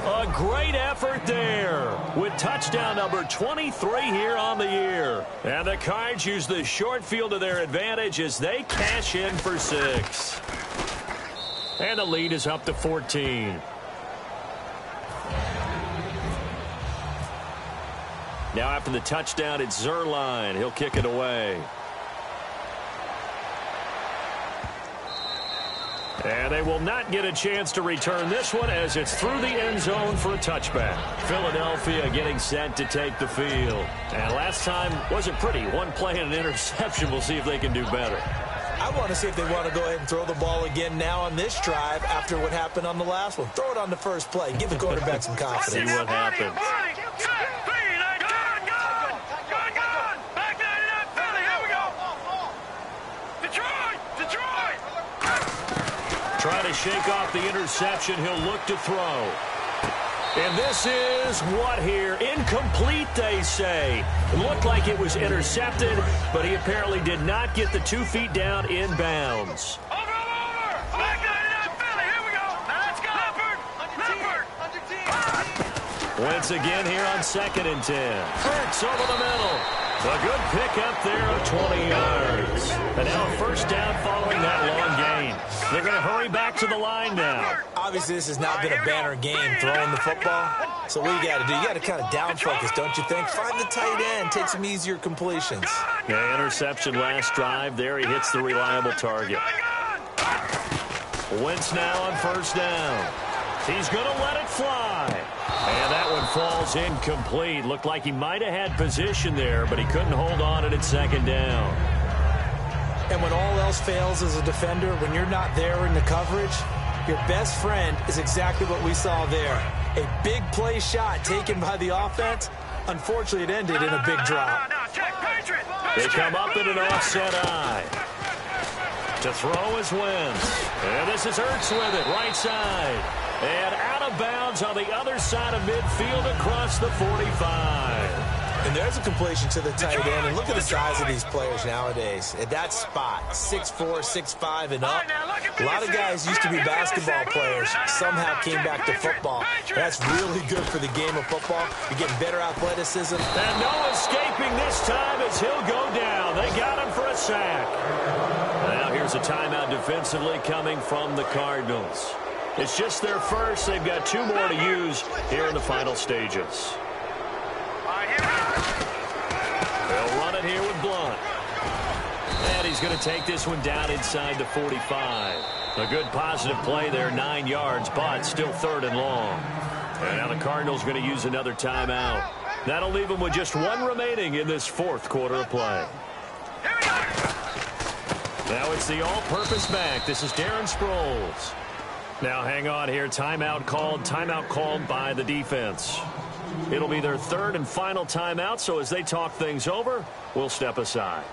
A great effort there with touchdown number 23 here on the year. And the Cards use the short field to their advantage as they cash in for 6. And the lead is up to 14. Now after the touchdown, it's Zerline. He'll kick it away. And they will not get a chance to return this one as it's through the end zone for a touchback. Philadelphia getting set to take the field. And last time wasn't pretty. 1 play and an interception. We'll see if they can do better. I want to see if they want to go ahead and throw the ball again now on this drive after what happened on the last one. Throw it on the first play. Give the quarterback some confidence. See what happens. Trying to shake off the interception. He'll look to throw. And this is what here? Incomplete, they say. It looked like it was intercepted, but he apparently did not get the 2 feet down in bounds. Over. Back 99 Philly. Here we go. Now let's go. Leopard. Once again here on 2nd and 10. Hurts over the middle. A good pickup there of 20 yards. And now a first down following that long gain. They're going to hurry back to the line now. Obviously, this has not been a banner game throwing the football. So what you got to do, you got to kind of down focus, don't you think? Find the tight end, take some easier completions. Yeah, interception last drive. There he hits the reliable target. Wentz now on first down. He's going to let it fly. And that one falls incomplete. Looked like he might have had position there, but he couldn't hold on it at 2nd down. And when all else fails as a defender, when you're not there in the coverage, your best friend is exactly what we saw there. A big play shot taken by the offense. Unfortunately, it ended in a big drop. They come up in an offset eye. To throw is Wentz. And this is Ertz with it, right side. And out of bounds on the other side of midfield across the 45. And there's a completion to the tight end. And look at the size of these players nowadays. At that spot, 6'4", 6'5", and up. A lot of guys used to be basketball players. Somehow came back to football. That's really good for the game of football. You're getting better athleticism. And no escaping this time as he'll go down. They got him for a sack. Now here's a timeout defensively coming from the Cardinals. It's just their first. They've got 2 more to use here in the final stages. They'll run it here with Blunt. And he's going to take this one down inside the 45. A good positive play there, 9 yards, but still 3rd and long. And now the Cardinals going to use another timeout. That'll leave them with just 1 remaining in this 4th quarter of play. Now it's the all-purpose back. This is Darren Sproles. Now hang on here. Timeout called by the defense. It'll be their 3rd and final timeout, so as they talk things over, we'll step aside.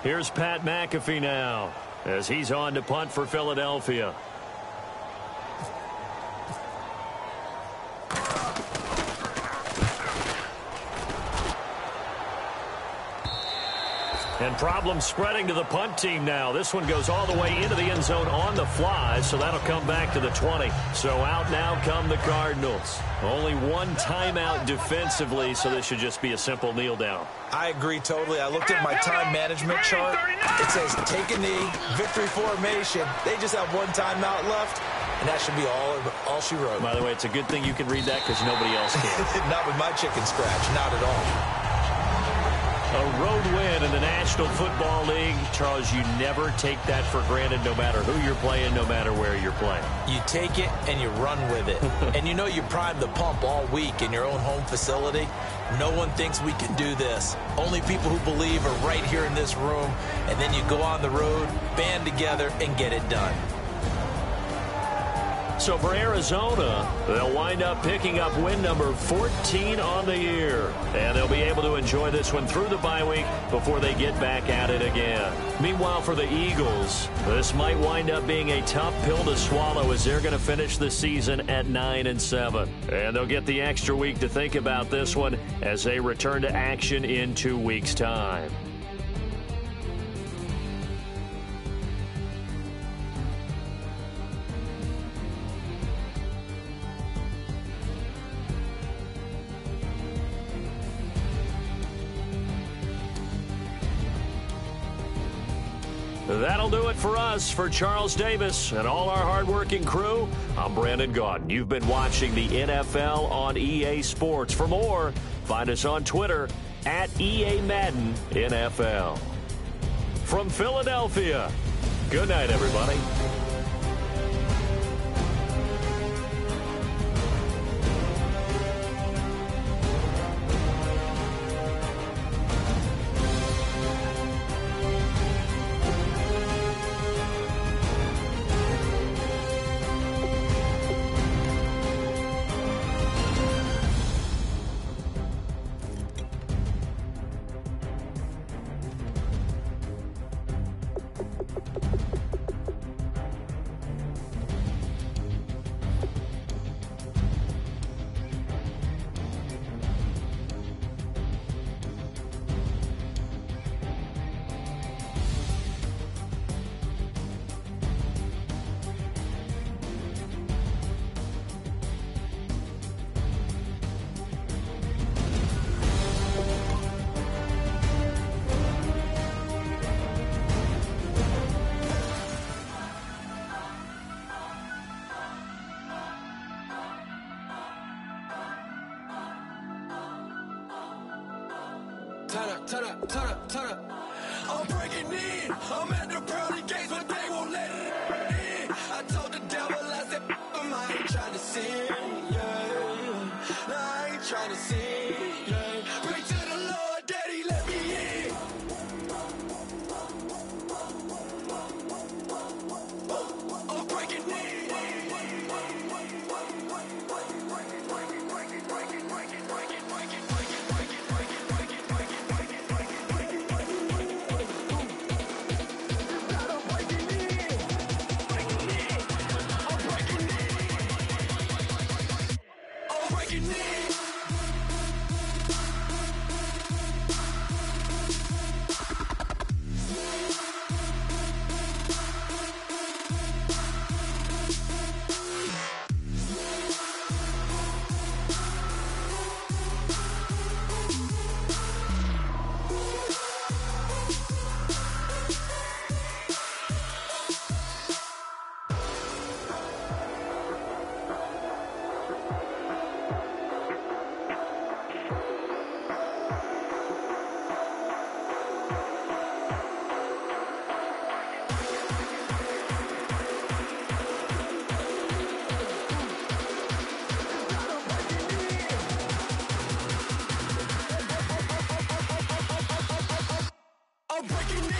Here's Pat McAfee now as he's on to punt for Philadelphia. And problems spreading to the punt team now. This one goes all the way into the end zone on the fly, so that'll come back to the 20. So out now come the Cardinals. Only 1 timeout defensively, so this should just be a simple kneel down. I agree totally. I looked at my time management chart. It says take a knee, victory formation. They just have 1 timeout left, and that should be all she wrote. By the way, it's a good thing you can read that because nobody else can. Not with my chicken scratch, not at all. A road win in the National Football League. Charles, you never take that for granted no matter who you're playing, no matter where you're playing. You take it and you run with it. And you know you prime the pump all week in your own home facility. No one thinks we can do this. Only people who believe are right here in this room. And then you go on the road, band together, and get it done. So for Arizona, they'll wind up picking up win number 14 on the year. And they'll be able to enjoy this one through the bye week before they get back at it again. Meanwhile, for the Eagles, this might wind up being a tough pill to swallow as they're going to finish the season at 9-7. And they'll get the extra week to think about this one as they return to action in 2 weeks' time. That'll do it for us. For Charles Davis and all our hardworking crew, I'm Brandon Gaudin. You've been watching the NFL on EA Sports. For more, find us on Twitter at EA Madden NFL. From Philadelphia, good night, everybody. Turn up. I'm breaking in. I'm at the pearly gates, but they won't let it in. I told the devil, I said, I ain't trying to sin, yeah. No, I ain't trying to sin, yeah. Pray to the Lord, Daddy, let me in. I'm breaking in. breaking in. I'm breaking in.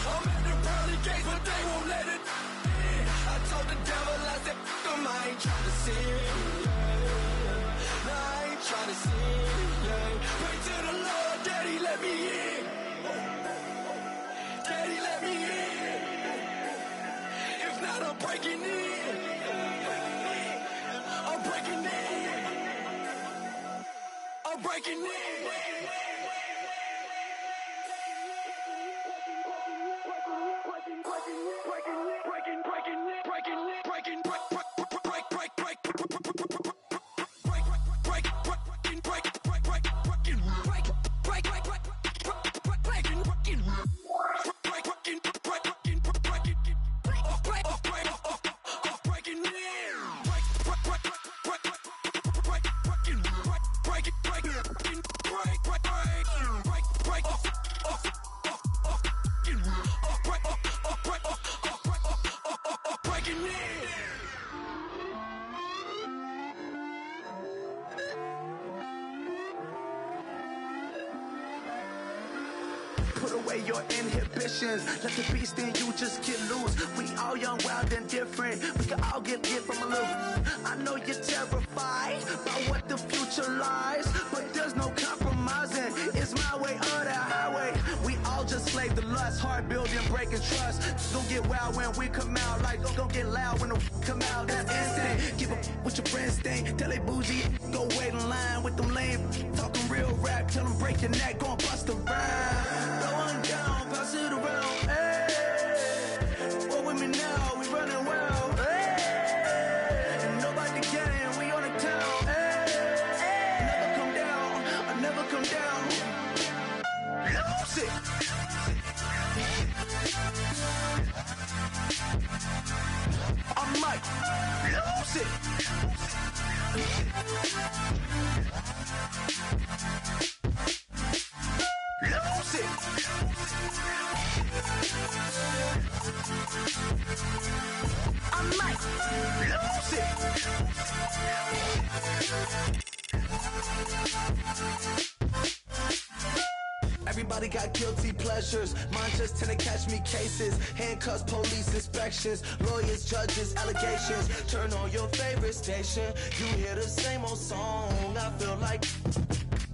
I'm at the pearly gates, but they won't let it in. I told the devil, I said, F him, I ain't trying to sin. No, I ain't trying to sin. Pray to the Lord, Daddy, let me in. Daddy, let me in. If not, I'm breaking in. I'm breaking in. I'm breaking in. Put away your inhibitions. Let the beast in you just get loose. We all young, wild, and different. We can all get from a little. I know you're terrified by what the future lies, but there's no compromising. It's my way or the highway. We all just slave to lust, heart building, breaking trust. Don't get wild when we come out. Like don't get loud when the come out. That's instant. Give up what your friends think. Tell they bougie, go wait in line with them lame. Talking real rap, tell them break your neck, go and bust a rhyme. Going down, pass it around, hey. What with me now, we running wild, hey. And nobody can, we on the town, hey. Never come down, I never come down. Lose it. I might lose it. Lose it. I might lose it. Everybody got guilty pleasures. Mine just tend to catch me cases. Handcuffs, police inspections, lawyers, judges, allegations. Turn on your favorite station. You hear the same old song. I feel like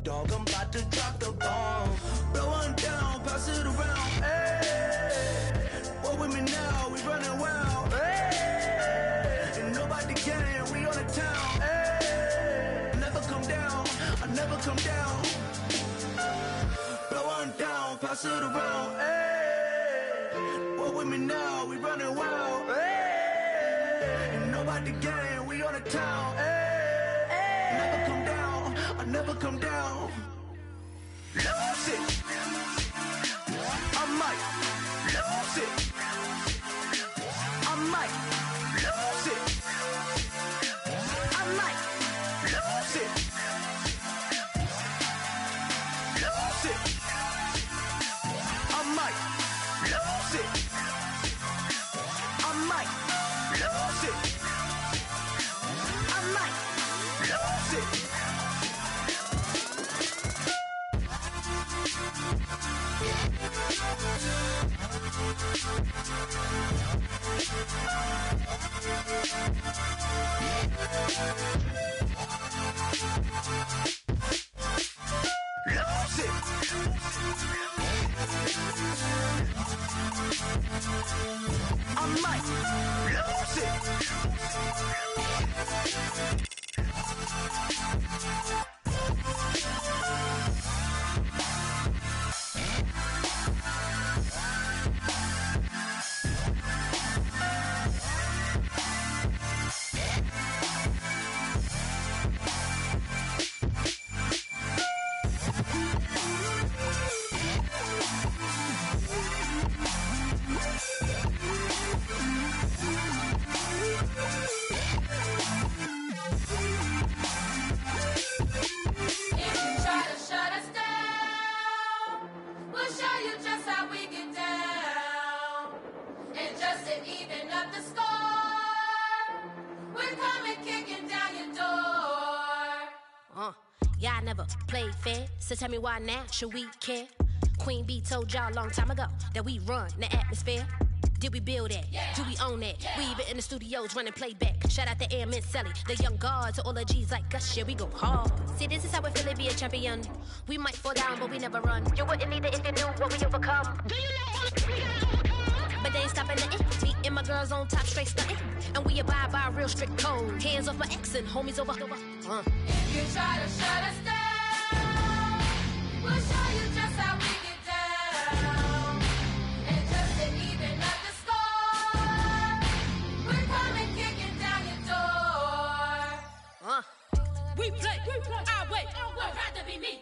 dog, I'm about to drop the bomb. Blow one down, pass it around, hey. What with me now, we running wild, hey. And nobody can, we on the town, hey. Never come down, I never come down. Blow one down, pass it around, hey. What with me now, we running wild, hey. And nobody can, we on the town, hey. Never come down, I never come down. Lose it. I might lose it. I might lose it. I might lose it. Lose it. I might lose it. I might lose it. I might lose it. Y'all never played fair, so tell me why now should we care? Queen Bee told y'all a long time ago that we run the atmosphere. Did we build it? Yeah. Do we own it? Yeah. We even in the studios running playback. Shout out to Airman Sally, the young guards, to all the G's like us. Yeah, we go hard. See, this is how we feel to be a champion. We might fall down, but we never run. You wouldn't need it if you knew what we overcome. Do you know what we gotta overcome? But they ain't stopping nothing. Me and my girls on top, straight stunting. And we abide by a real strict code. Hands off my ex and homies over. If you try to shut us down, we'll show you just how we get down. And just to even up the score, we're coming kicking down your door. We play our way. Would rather be me.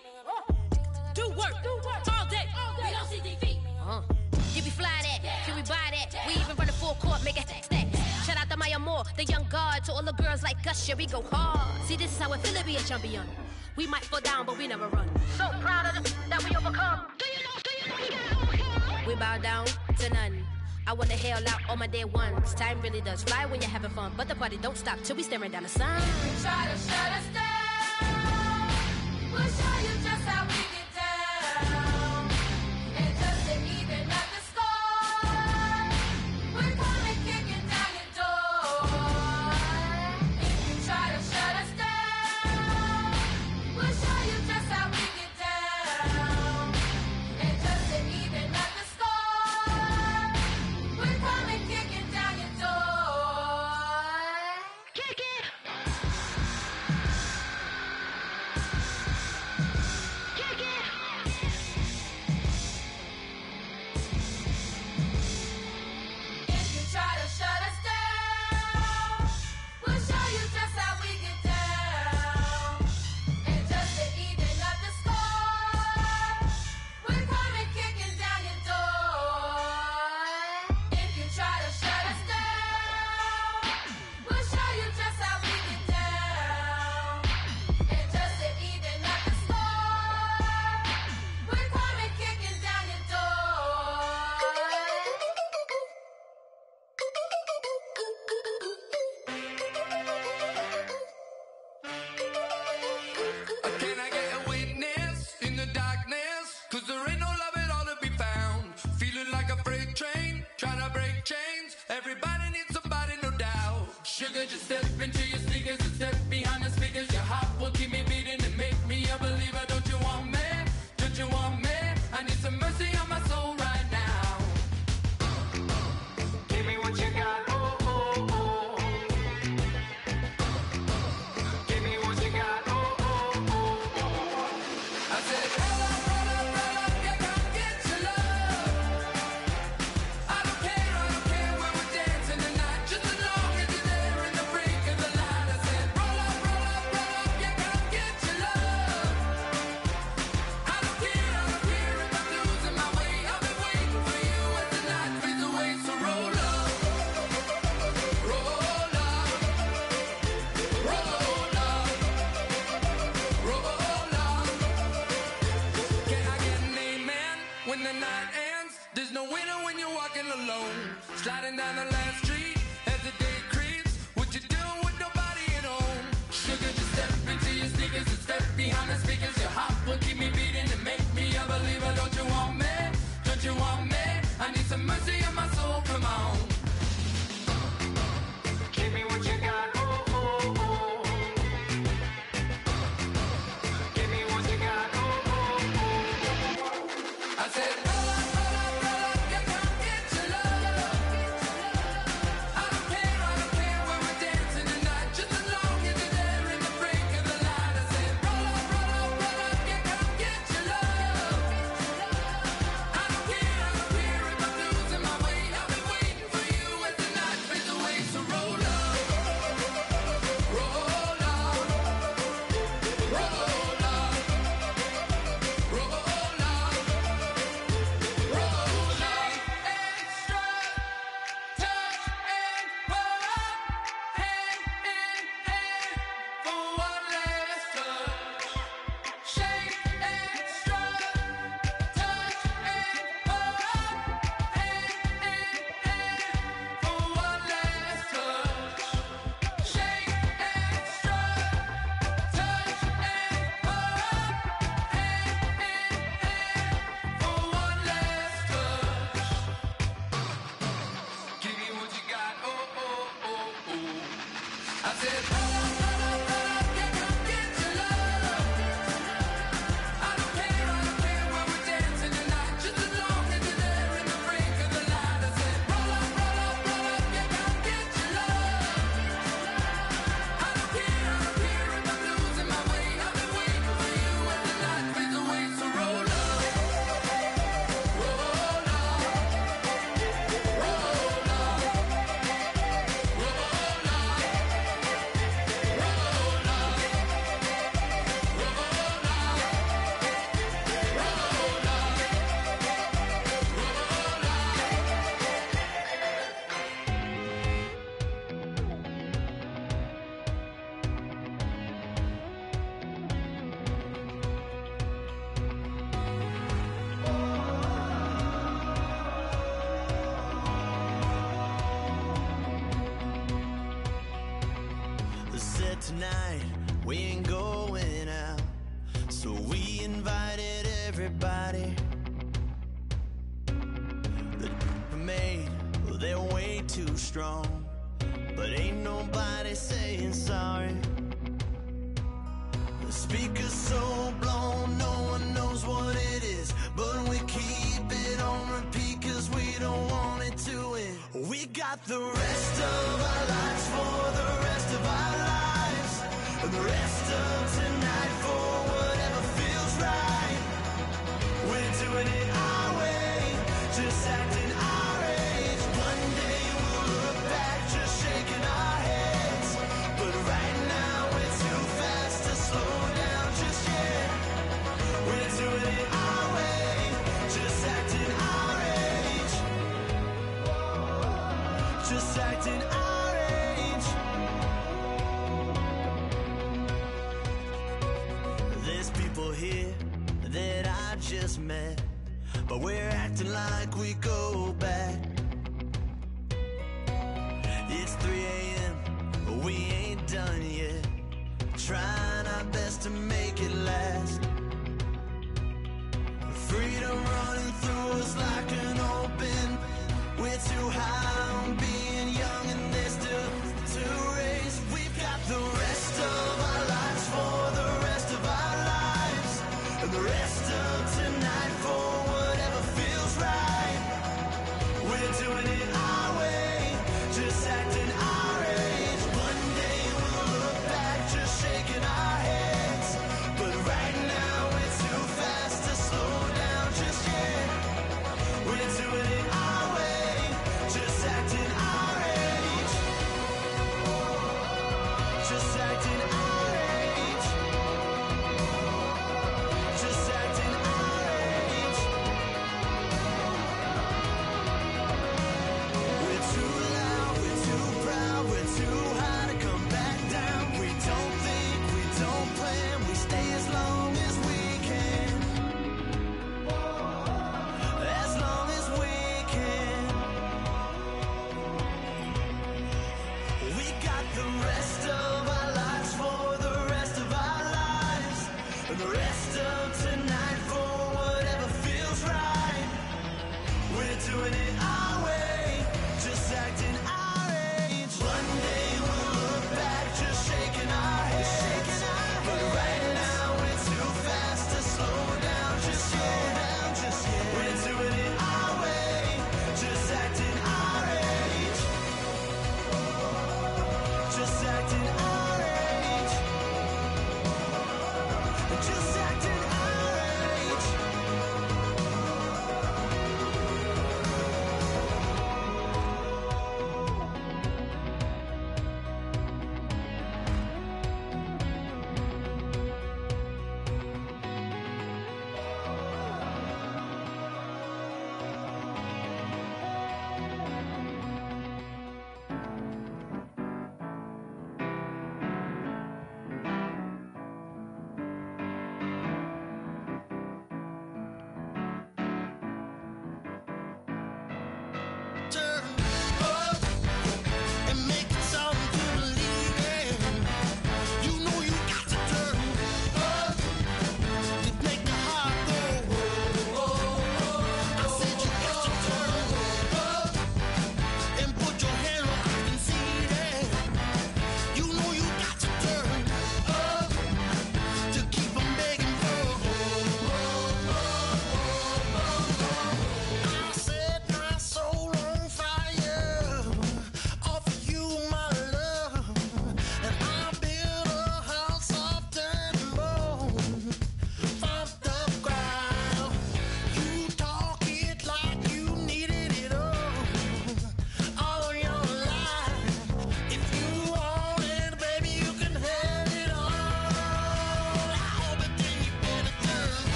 Do work all day. We don't see defeat. Did we fly that? Can we buy that? We even run a full court, make it stack. Shout out to Maya Moore, the young guard, to all the girls like us. Yeah, we go hard. See, this is how it feel to be a champion. We might fall down, but we never run. So proud of them that we overcome. Do you know we gotta overcome? We bow down to none. I wanna hail out all my day ones. Time really does fly when you're having fun, but the party don't stop till we staring down the sun. If you try to shut us down, we'll show you just how we get down. And just to even up the score, we're coming kicking down your door. If you try to shut us down, we'll show you just how we get down. And just to even up the score, we're coming kicking down your door. Kick it! Kick it! If you try to shut us down, we'll show you just how we get down. And just to even up the score, we're coming kicking down your door. If you try to shut us down, we'll show you just how we get down. And just to even up the score, we're coming kicking down your Can I get a witness in the darkness? Cause there ain't no love at all to be found. Feeling like a freight train, trying to break chains. Everybody needs somebody, no doubt. Sugar, just step into your sneakers and step behind the speakers. Your heart will keep me beating and make me a believer. Don't you want me? Don't you want me? I need some mercy on my soul right now. Give me what you got, oh, oh, oh. Give me what you got, oh, oh, oh. I said, roll up, yeah, come get your love. I don't care when we're dancing tonight. Just as long as you're there in the break of the light. I said, roll up, said, roll up, yeah, come get your love. I don't care when we're dancing tonight, just as long as you're there in the brink of the light. I said, roll up, yeah, come get your love. I don't care if I'm losing my way. I've been waiting for you as the night fades away. So roll up, roll up, roll Said tonight we ain't going out, so we invited everybody. The made, well, they're way too strong, but ain't nobody saying sorry. The speaker's so blown, no one knows what it is, but we keep it on repeat 'cause we don't want it to end. We got the rest of our lives for the rest of our lives, and the rest of tonight for whatever feels right. We're doing it our way, just acting our age. One day we'll look back just shaking our heads, but right now we're too fast to slow down just yet. We're doing it our way, just acting our age, just acting our age. There's people here that I just met, but we're acting like we go back. It's 3 a.m., but we ain't done yet, trying our best to make it last. Freedom running through us like an open. We're too high on being young and there's still to race. We've got the rest of our lives for the rest of our lives, and the rest of tonight for whatever feels right. We're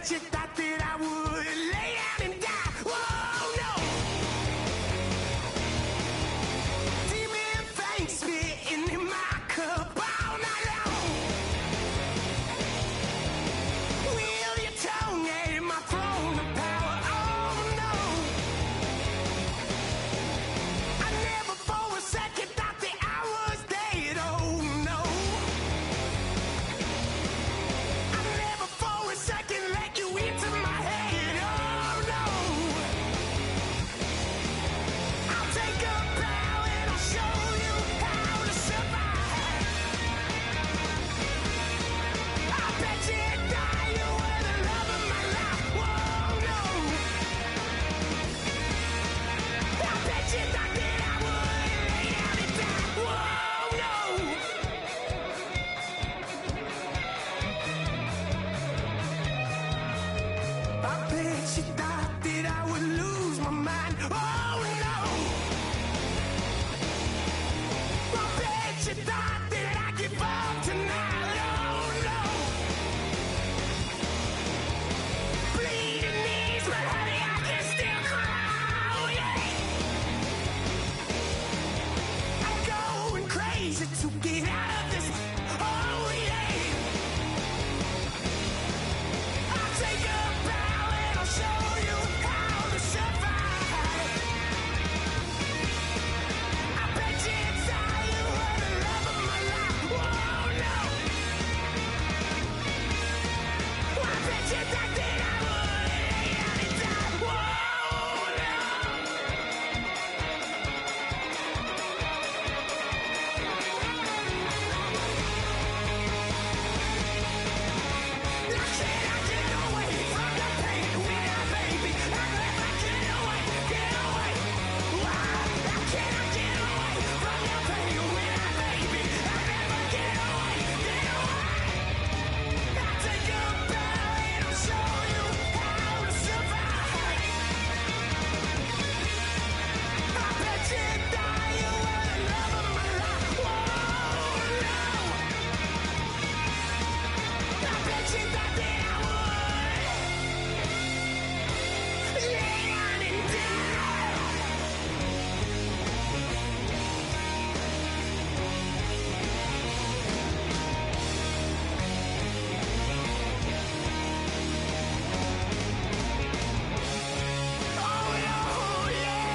bet you thought that I would lay down and die. Whoa, no. Demon face spitting in my cup all night long. Will your tongue at my throne of power? Oh no. I never for a second thought that I was dead. Oh no. I never for a second let you into my head. Oh no. I'll take a bow and I'll show you how to survive. I bet you die, you were the love of my life. Whoa, no. I bet you thought that I would lay down and die. Whoa, no. I bet you thought that I would lose my mind. Oh no. I bet you thought that I'd give up tonight. Oh no. Bleeding knees, but honey, I can still cry. Oh yeah. I'm going crazy to get out of this. Oh yeah. I'll take a bow and I'll show you how to survive. I bet you die, you were the love of my life. Whoa, no. I bet you thought that I would lay down and die. Whoa, no. Now can I get away from the pain when I, baby? I'm glad I get away, get away. Why? Now can I get away from the pain when I, baby? I never get away, get away. I'll take a bow and I'll show you how to survive. I bet you die, you were the love of my life. Whoa, no. I bet you thought that I would lay down and die. Oh no, yeah.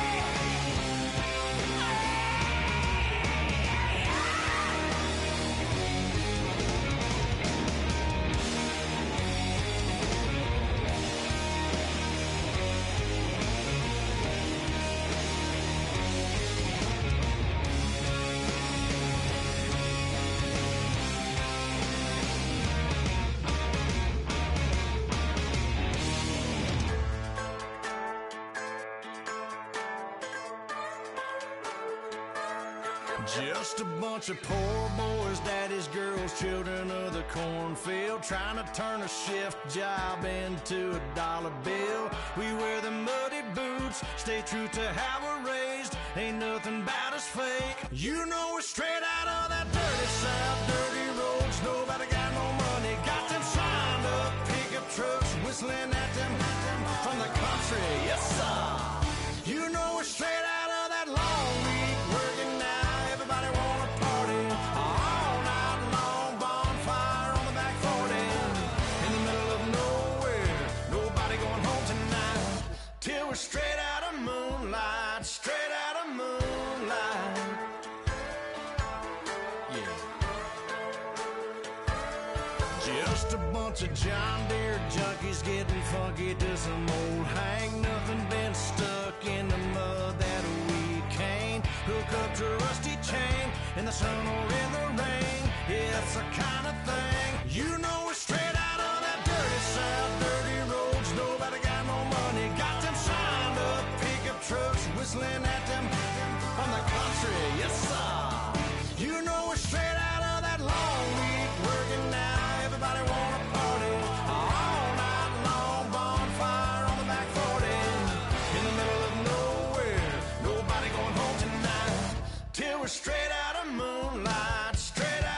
Just a bunch of poor boys, daddy's girls, children of the cornfield, trying to turn a shift job into a dollar bill. We wear the muddy boots, stay true to how we're raised. Ain't nothing about us fake. You know we're straight out of that dirty south, dirty roads. Nobody got no money, got them signed up pickup trucks, whistling at them from the country. Yes, sir. You know we're straight out of that long week working now. Everybody wanna party all night long. Bonfire on the back 40 in the middle of nowhere. Nobody going home tonight till we're straight out of moonlight. Straight out of moonlight. Yeah. Just a bunch of John Deere junkies getting funky to some old hang. Nothing been stuck in the mud that we can't hook up to a rusty chain in the sun or in the rain. Yeah, it's the kind of thing. You know we're straight out of that dirty south, dirty roads. Nobody got no money, got them signed up pickup trucks, whistling at them from the country. Yes, sir. You know we're straight out of that long week working now. Everybody wanna party all night long. Bonfire on the back 40 in the middle of nowhere. Nobody going home tonight till we're straight out of moonlight. Straight out.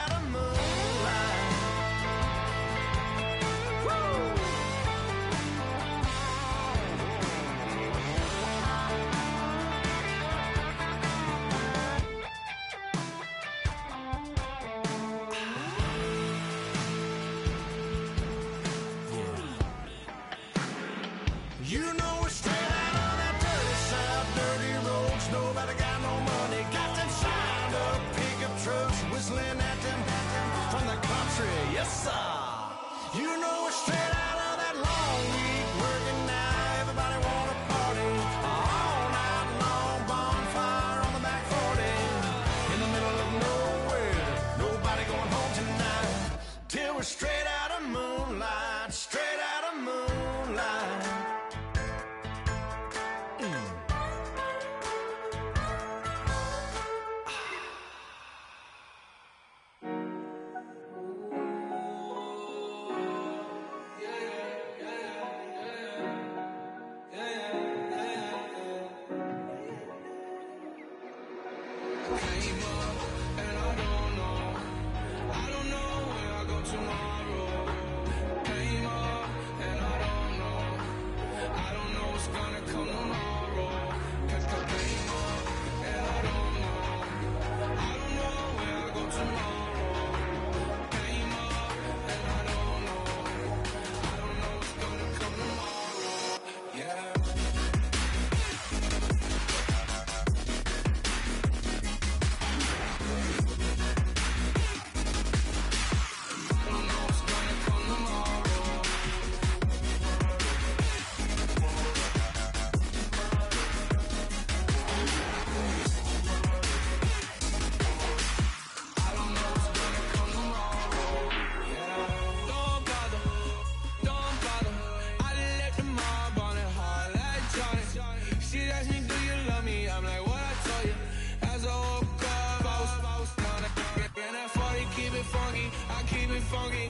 I keep it funky.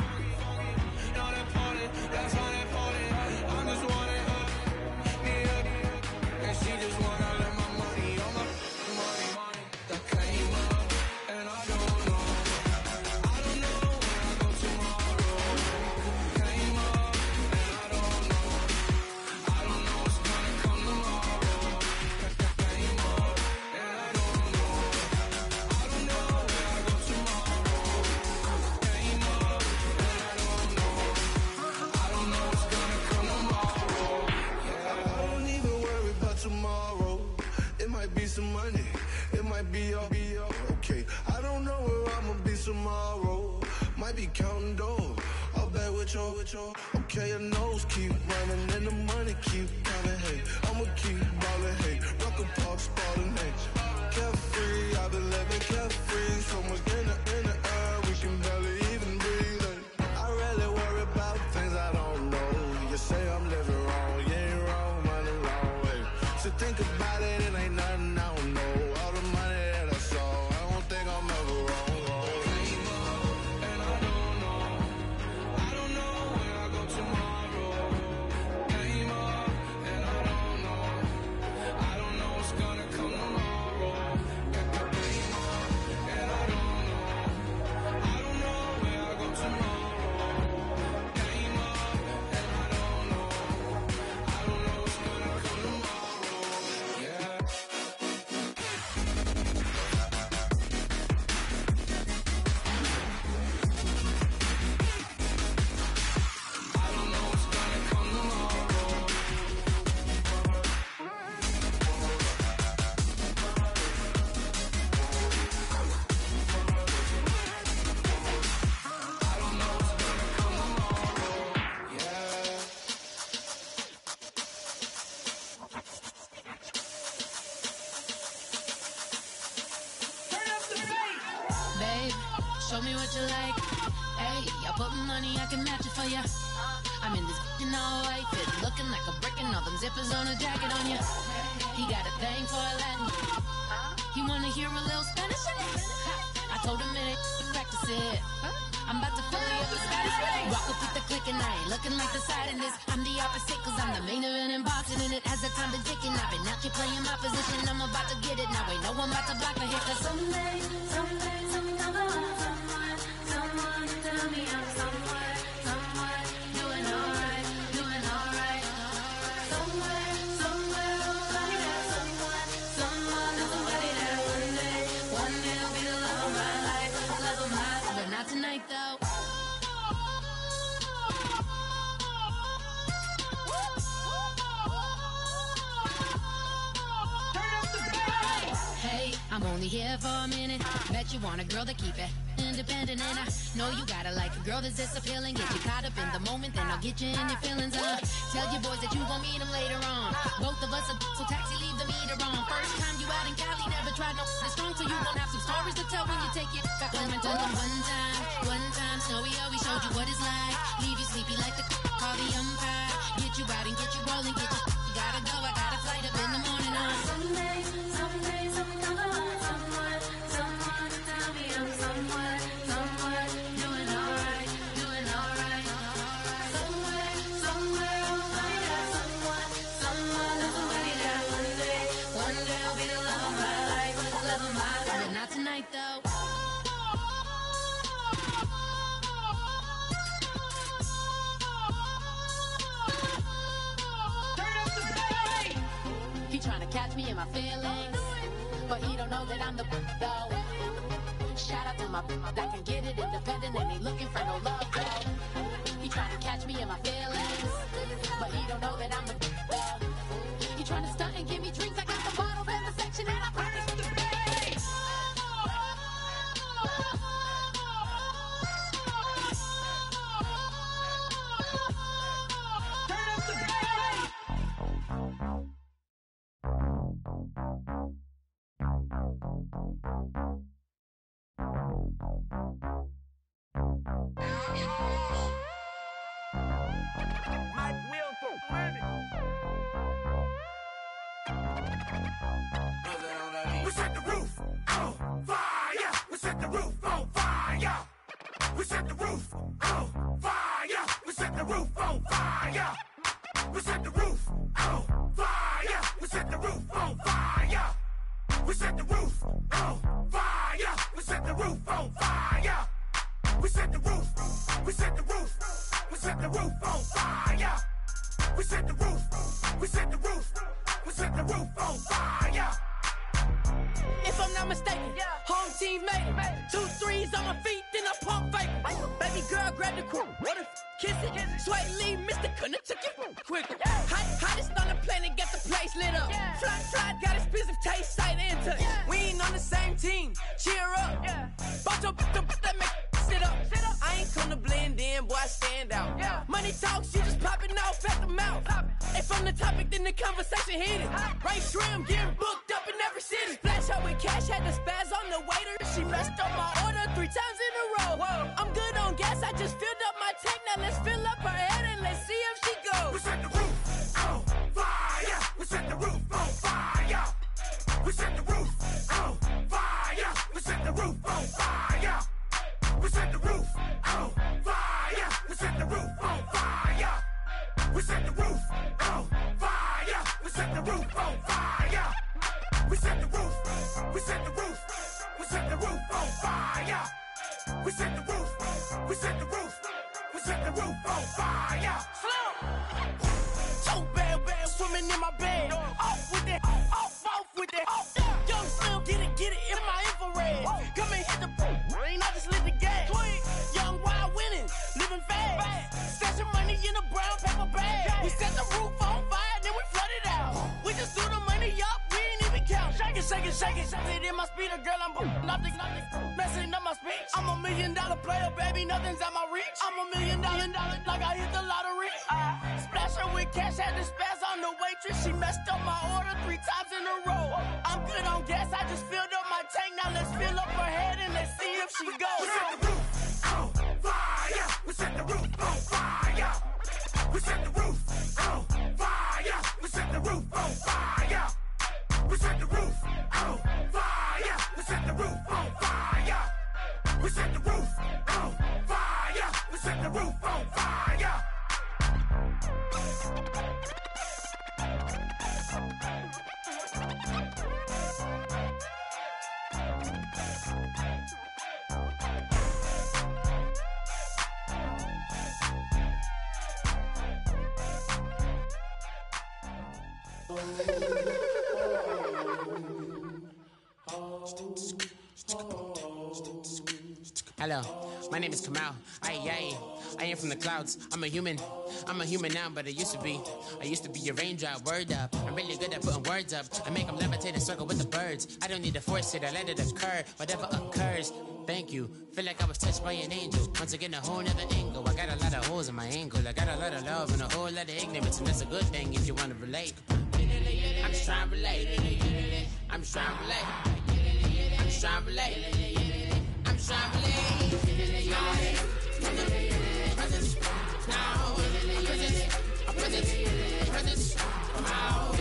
Know that party, that's how that party. I'm just wanting up, me up. And she just wanna let my money on my money. That came up, and I don't know. I don't know where I go tomorrow. Came up, and I don't know. I don't know what's gonna come tomorrow. Came up, and I don't know. I don't know where I go tomorrow. Came up, and I don't know. I don't know what's gonna come tomorrow. Yeah, I don't even worry about tomorrow. It might be some money, it might be all okay. I don't know where I'ma be tomorrow. Might be counting dough. I'll bet with your. Okay, your nose keep running and the money keep coming. Hey, I'ma keep ballin'. Hey, rock a park, spallin'. Hey, carefree, I've been living carefree. So much in the air, we can barely even breathe. Hey, I rarely worry about things I don't know. You say I'm living wrong, you ain't wrong, money long. Hey, so think about it, it ain't nothing I don't know. All the money that I saw, I don't think I'm ever wrong. Came up, and I don't know. I don't know where I go tomorrow. Came up, and I don't know. I don't know what's gonna come tomorrow. Came up, and I don't know. I don't know where I go tomorrow. Came up, and I don't know. I don't know what's gonna come tomorrow. Yeah. I don't know what's gonna come tomorrow. I don't know what's gonna come tomorrow. Yeah. Babe, show me what you like. Hey, I put money, I can match it for ya. I'm in this in all white fit, looking like a brick and all them zippers on a jacket on ya. He got a thing for a Latin. He wanna hear a little Spanish in it. I told him it ain't to practice it. I'm about to fill you up with Spanish rings. Walk up with the click and I ain't looking like the side in this. I'm the opposite cause I'm the main event in boxing and it has the time been ticking. I've been out here playing my position, I'm about to get it. Now ain't no one about to block a hit cause someday I'm gonna want someone to tell me I'm someone doing alright. Somewhere, somebody that someone is somebody that one day will be the love of my life, but not tonight though. Hey, I'm only here for a minute. Bet you want a girl to keep it independent, and I know you gotta like a girl that's this appealing. Get you caught up in the moment, then I'll get you in your feelings. Tell your boys that you gon' meet them later on. Both of us are so taxi, leave the meter on. First time you out in Cali, never tried no strong, so you gon' have some stories to tell when you take it back home and tell them one time, Snowy always showed you what it's like. Leave you sleepy like the call the umpire. Get you out and get you rolling, get you gotta go. I got a flight up in the morning. Someday, I'm gonna want someone to tell me I'm someone doing alright. Somewhere, I'll find out someone that's somebody that one day will be the love of my life, but not tonight though. He tryna catch me in my feelings, but he don't know that I'm the though. Shout out to my that can get it independent and ain't looking for no love though. He tryna catch me in my feelings, but he don't know that I'm the though. He tryna stunt and give me drinks. I got the bottles in the section and I promise to pay. We set the roof on fire. We set the roof on fire. We set the roof on fire. We set the roof on fire. We set the roof on fire. We set the roof on fire. We set the roof on fire. We set the roof on fire. We set the roof. We set the roof. We set the roof on fire. We set the roof. We set the roof. We set the roof on fire. If I'm not mistaken, home team made it. 2 threes on my feet, then I pump fake. Baby girl, grab the quick. What if kiss it? Sway Lee, Mr. Couldn't took it quick. Hottest on the planet, got the place lit up. Fly, got expensive taste, sight and touch. We ain't on the same team. Cheer up. Bout your that make sit up. I ain't come to blend in, boy, I stand out. Money talks, you just popping off at the mouth. If I'm the topic, then the conversation heated. Right shrimp, getting booked up in every city. Splash her with cash, had the spaz on the waiter. She messed up my order 3 times in a row. I'm good on gas, I just filled up my tank. Now let's fill up her head and let's see if she goes. We set the roof on fire. We set the roof on fire. We set the roof on fire. We set the roof on fire. We set the roof on fire. We set the roof on fire. We set the roof on fire. We set the roof on fire. We set the roof. We set the roof. We set the roof on fire. We set the roof. We set the roof. We set the roof on fire. So bad, swimming in my bed. Off with that, off with that. Young Slim, get it in my infrared. Come and hit the rain, I just lit the gas. Young wild winning, living fast. Stashing money in a brown paper bag. We set the roof on fire, then we flood it out. We just threw the money up, we ain't even count. Shake it. It in my speeder, girl, I'm nothing, messing up my speech. I'm $1 million player, baby, nothing's at my reach. I'm $1 million, like I hit the lottery. Splash her with cash, had the spaz on the waitress. She messed up my order 3 times in a row. I'm good on gas, I just filled up my tank. Now let's fill up her head and let's see if she goes. We set the roof on fire. We set the roof on fire. We set the roof on fire. We set the roof on fire. We set the roof on fire. We set the roof on fire. We set the roof on fire. We set the roof on fire. Hello, my name is Kamal. I am from the clouds. I'm a human now, but I used to be a raindrop. Word up, I'm really good at putting words up. I make them levitate and circle with the birds. I don't need to force it, I let it occur. Whatever occurs, thank you. Feel like I was touched by an angel. Once again, a whole nother angle. I got a lot of holes in my angle. I got a lot of love and a whole lot of ignorance, and that's a good thing if you want to relate. I'm just trying to relate. I'm just trying to relate. I'm just trying to relate. I'm just trying to relate. Presence, now, presence, come out,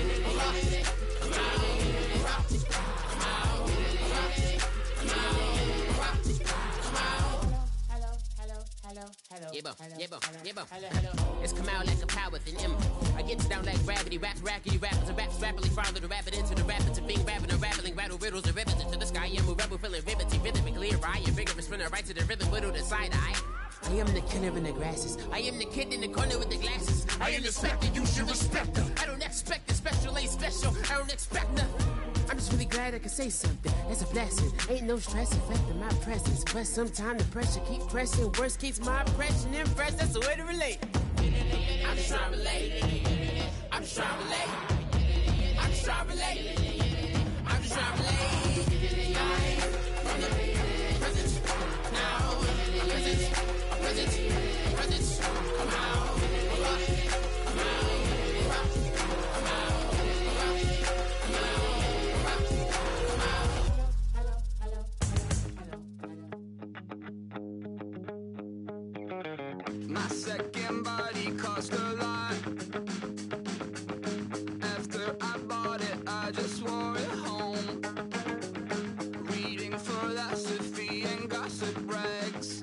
It's come out like a power with an M. I get down like gravity, rackety rappers and raps rapidly follow the rapid into the rapids of being rapping, unraveling, rattle riddles and rivets into the sky. I'm a rebel, feeling riveting, rhythmically I am vigorous, spinning right to the rhythm, whittle the side eye. I am the killer in the grasses. I am the kid in the corner with the glasses. I am the specter, you should respect them. I don't expect the special, ain't special. I don't expect nothing. I'm just really glad I can say something. It's a blessing. Ain't no stress affecting my presence. But sometimes the pressure keep pressing. Worst keeps my impression impressed. That's the way to relate. I'm just trying to relate. I'm just trying to relate. I'm just trying to relate. I'm just trying to relate. From the present now. Present. Come out. My second body cost a lot. After I bought it, I just wore it home. Reading philosophy and gossip rags.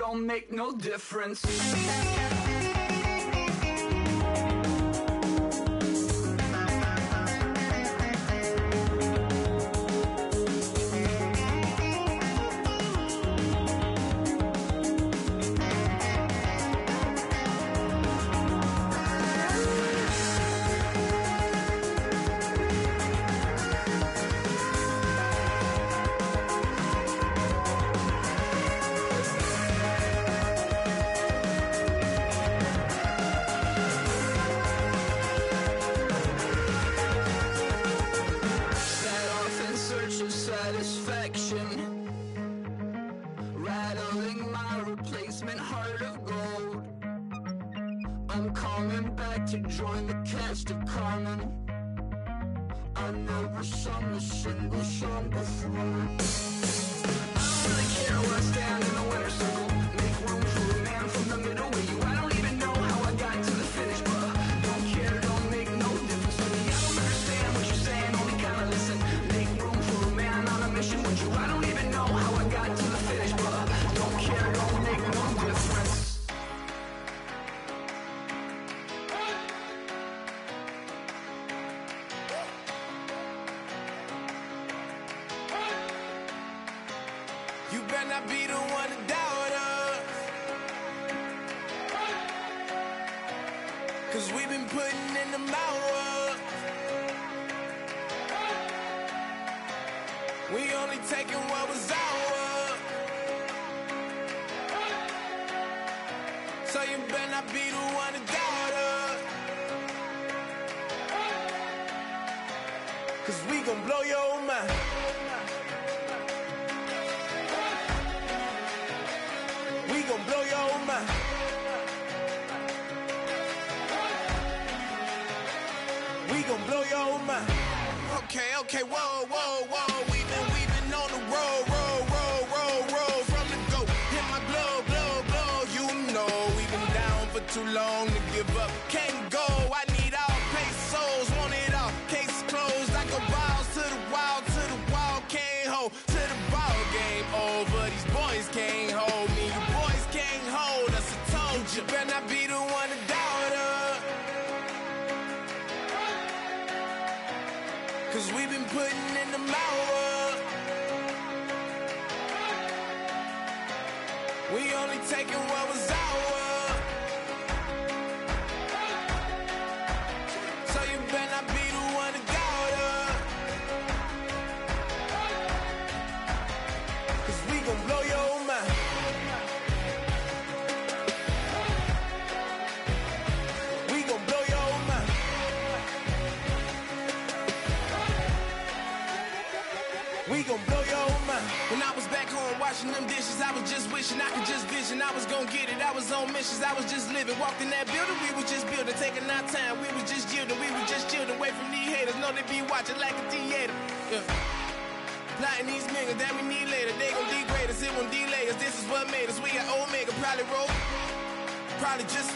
don't make no difference. Rattling my replacement heart of gold. I'm coming back to join the cast of Carmen. I never sung a single song before. I don't really care where I stand in the winner's circle. Make room for a man from the middle with you. I don't even know how I got to the finish, but don't care, don't make no difference to me. I don't understand what you're saying, only kinda listen. Make room for a man on a mission with you. I don't even know how I got to the finish, but don't care, don't make no difference. You better not be the one to doubt us, 'cause we've been putting in the hours. We only taking what was ours. So you better not be the one to doubt us, 'cause we gon' blow your mind. We gon' blow your mind. We gon' blow your mind. Okay, whoa, whoa, whoa. We've been on the road from the go. Hit my blow. You know we've been down for too long to give up. Can't go. I need all pesos, want it all. Case closed. I go balls to the wall. Can't hold to the ball game over. These boys can't hold me. You boys can't hold us. I told you. Better not be the one to doubt us, 'cause we've been putting in the hours. We only taking what was ours. So you better not be the one to doubt us, 'cause we gon' blow your mind. We gon' blow your mind. We gon' blow your mind. When I was back home washing them dishes, I was just wishing I could just vision. I was gon' get it, I was on missions, I was just living. Walked in that building, we was just building, taking our time. We was just yielding, we was just chilling. Away from these haters, know they be watching like a theater. Yeah. Plotting these niggas that we need later. They gon' degrade us, it won't delay us. This is what made us. We got Omega, probably roll. Probably just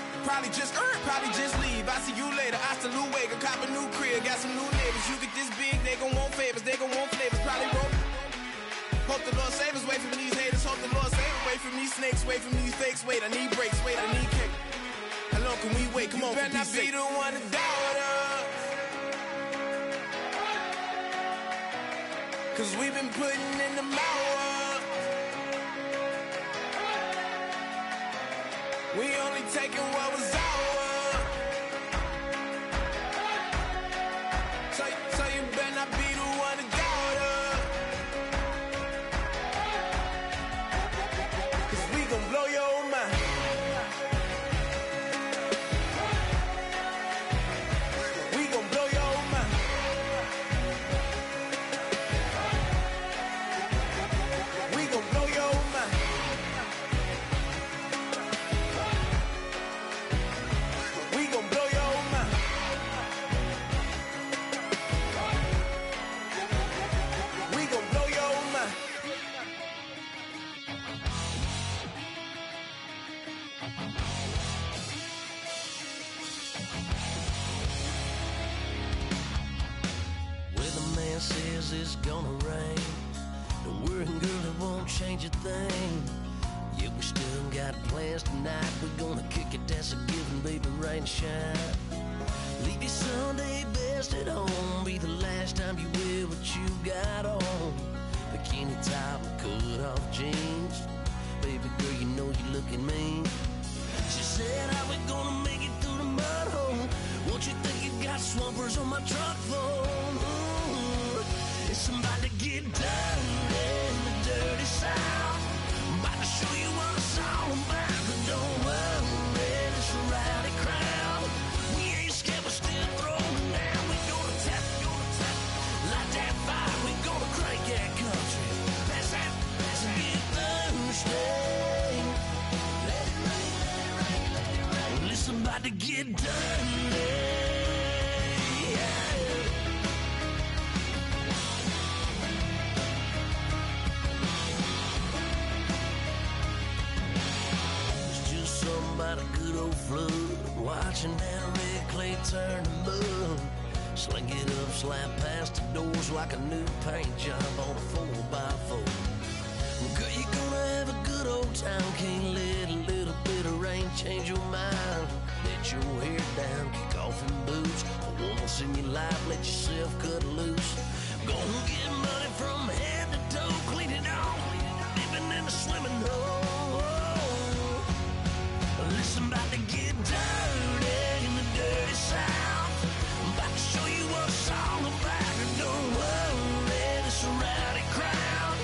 leave. I see you later. Hasta Luega, cop a new crib, got some new neighbors. You get this big, they gon' want favors, they gon' want flavors. Probably roll. Hope the Lord save us, wait from these haters. Hope the Lord save us, wait from these snakes, wait from these fakes. Wait, I need breaks, wait, I need cake. How long can we wait? Come on, better not be the one to doubt us, 'cause we've been putting in the hours. We only taking what was ours. So you better not be the one to doubt us, 'cause we gon' blow your mind. We gon' blow your mind. We gon' blow your mind. We gon' blow your mind. We gon' blow your mind. Where the man says it's gonna rain, don't worry, girl, it won't change a thing. Yeah, we still got plans tonight. We're gonna kick it, that's a given, baby, rain and shine. Leave your Sunday best at home. Be the last time you wear what you got on. Bikini top and cut off jeans. Baby girl, you know you're looking mean. She said, how we gonna make it through the mud hole? Won't you think you got swampers on my truck phone? Ooh, it's about to get dirty in the dirty South. I'm about to show you what it's all about. But don't worry, it's a rowdy crowd. We ain't scared, we're still throwing down. We gonna tap, light that fire. We gonna crank that country. Pass that, and get Thursday. Let it rain, let it rain, let it rain. Well, it's about to get dirty. Yeah. It's just something about a good old flood. Watching that red clay turn to mud. Sling it up, slap past the doors like a new paint job on a 4x4. Girl, you're gonna have a good old time. Can't let a little bit of rain change your mind. Let your hair down, kick off in boots. For once in your life, let yourself cut loose. Gonna get money from head to toe, clean it off, living in a swimming hole. Listen, about to get dirty in the dirty South. I'm about to show you what it's all about. And don't worry, it's a rowdy crowd.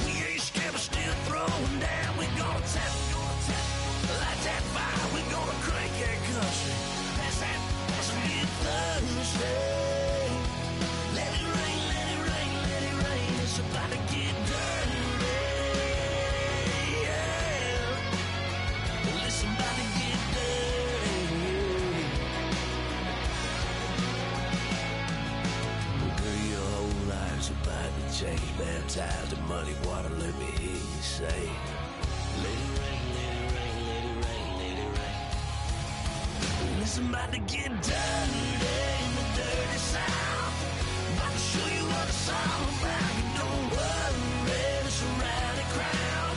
We ain't scared, we're still throwing down. We gonna tap, light that fire. We gonna crank that country. Pass that, and get Thursday. Let it rain, let it rain, let it rain. It's about to get dirty. Yeah. Listen, about to get dirty. Well, girl, your whole life's about to change. Baptized in muddy water, let me hear you say. Let it rain, let it rain, let it rain, let it rain. Listen, about to get dirty in the dirty South. About to show you what it's all about. And don't worry, it's a rowdy crowd.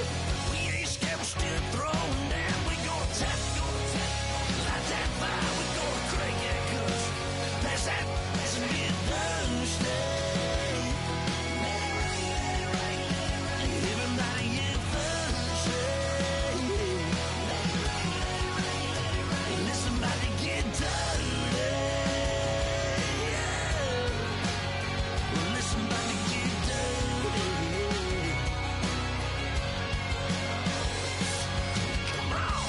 We ain't scared, we're still throwing down. We gonna tap, light that fire. We gonna crank that country. Pass that, and get Thursday. Let it rain, let it rain, let it rain. Everybody get Thursday. Let it rain, let it rain, let it rain. Listen, about to get dirty. Yeah. Listen, about to get dirty. Come on.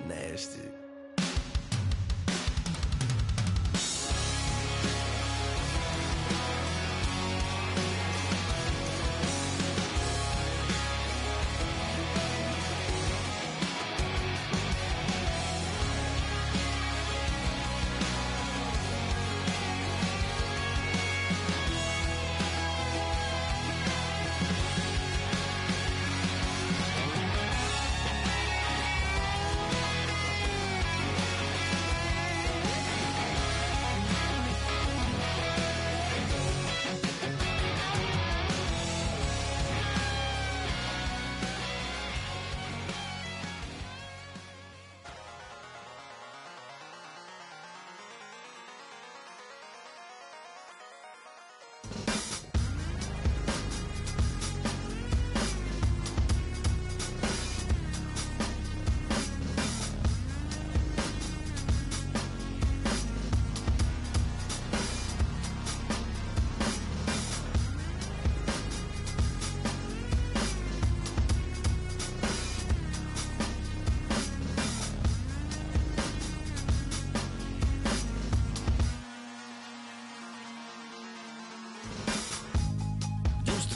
Nasty.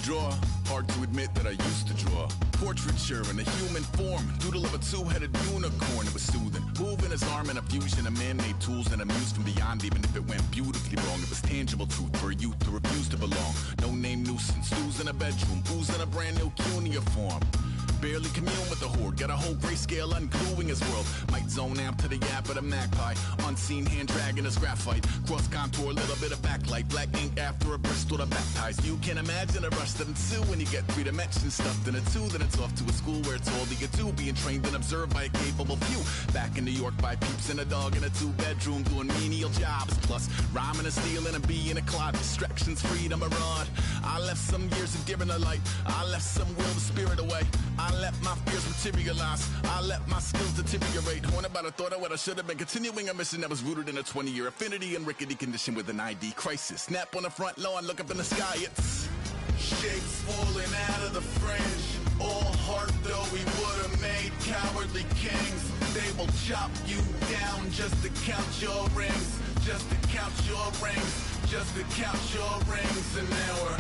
Draw. Hard to admit that I used to draw. Portraiture in a human form. Doodle of a two-headed unicorn. It was soothing. Moving his arm in a fusion of man-made tools and a muse from beyond. Even if it went beautifully wrong, it was tangible truth for a youth to refuse to belong. No name nuisance. Who's in a bedroom? Who's in a brand new cuneiform? barely commune with the horde. Got a whole grayscale ungluing his world. Might zone amp to the yap of the magpie. Unseen hand dragging his graphite. Cross contour, a little bit of backlight. Black ink after a Bristol to baptize. You can imagine a rush that ensue when you get 3 dimensions stuffed in a 2. Then it's off to a school where it's all you get to. Being trained and observed by a capable few. Back in New York by peeps and a dog in a 2-bedroom doing menial jobs. Plus rhyming and stealing and being a clod. Distractions, freedom, a rod. I left some years of giving a light. I left some will the spirit away. I let my fears materialize. I let my skills deteriorate. Horn about a thought of what I should have been. Continuing a mission that was rooted in a 20-year affinity and rickety condition with an ID crisis. Snap on the front lawn, look up in the sky. It's shapes falling out of the fringe. All heart though we would have made cowardly kings. They will chop you down just to count your rings. Just to count your rings. Just to count your rings. And now we're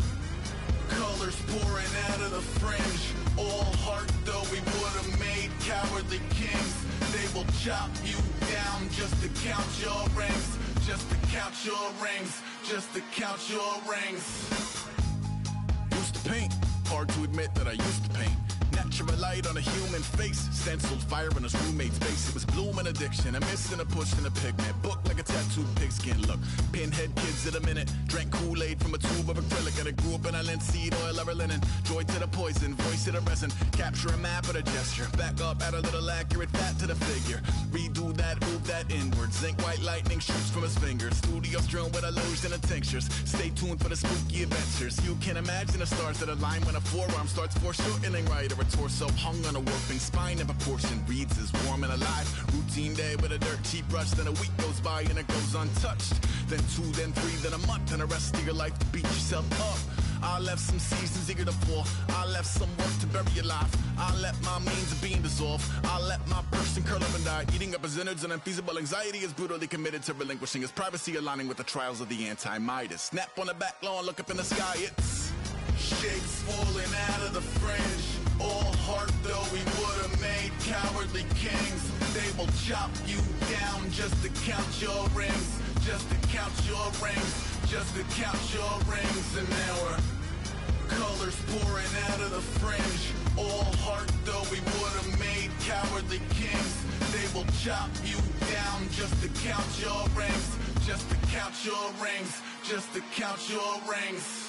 colors pouring out of the fringe. All heart though we would have made cowardly kings. They will chop you down just to count your rings. Just to count your rings. Just to count your rings. Used to paint. Hard to admit that I used to paint. Natural light on a human face. Stenciled fire in his roommate's face. It was bloom and addiction. A miss and a push and a pigment. Book like a tattooed pigskin look. Pinhead kids at a minute. Drank Kool-Aid from a tube of acrylic. And I grew up in a linseed oil or a linen. Joy to the poison. Voice to the resin. Capture a map of a gesture. Back up, add a little accurate fat to the figure. Redo that, move that inward. Zinc white lightning shoots from his fingers. Studio strewn with illusion and tinctures. Stay tuned for the spooky adventures. You can imagine the stars that align when a forearm starts foreshortening right. Or a torso hung on a warping spine in proportion. Reads as warm and alive. Routine day with a dirt cheap brush. Then a week goes by and it goes untouched. Then 2, then 3, then a month. And the rest of your life to beat yourself up. I left some seasons eager to fall. I left some work to bury your life. I let my means of being dissolve. I let my person curl up and die. Eating up his innards and unfeasible anxiety is brutally committed to relinquishing his privacy, aligning with the trials of the anti-Midas. Snap on the back lawn, look up in the sky. It's shapes falling out of the fringe. All heart though we would have made cowardly kings. They will chop you down just to count your rings. Just to count your rings. Just to count your rings. And now we're colors pouring out of the fringe. All heart though we would have made cowardly kings. They will chop you down just to count your rings. Just to count your rings. Just to count your rings.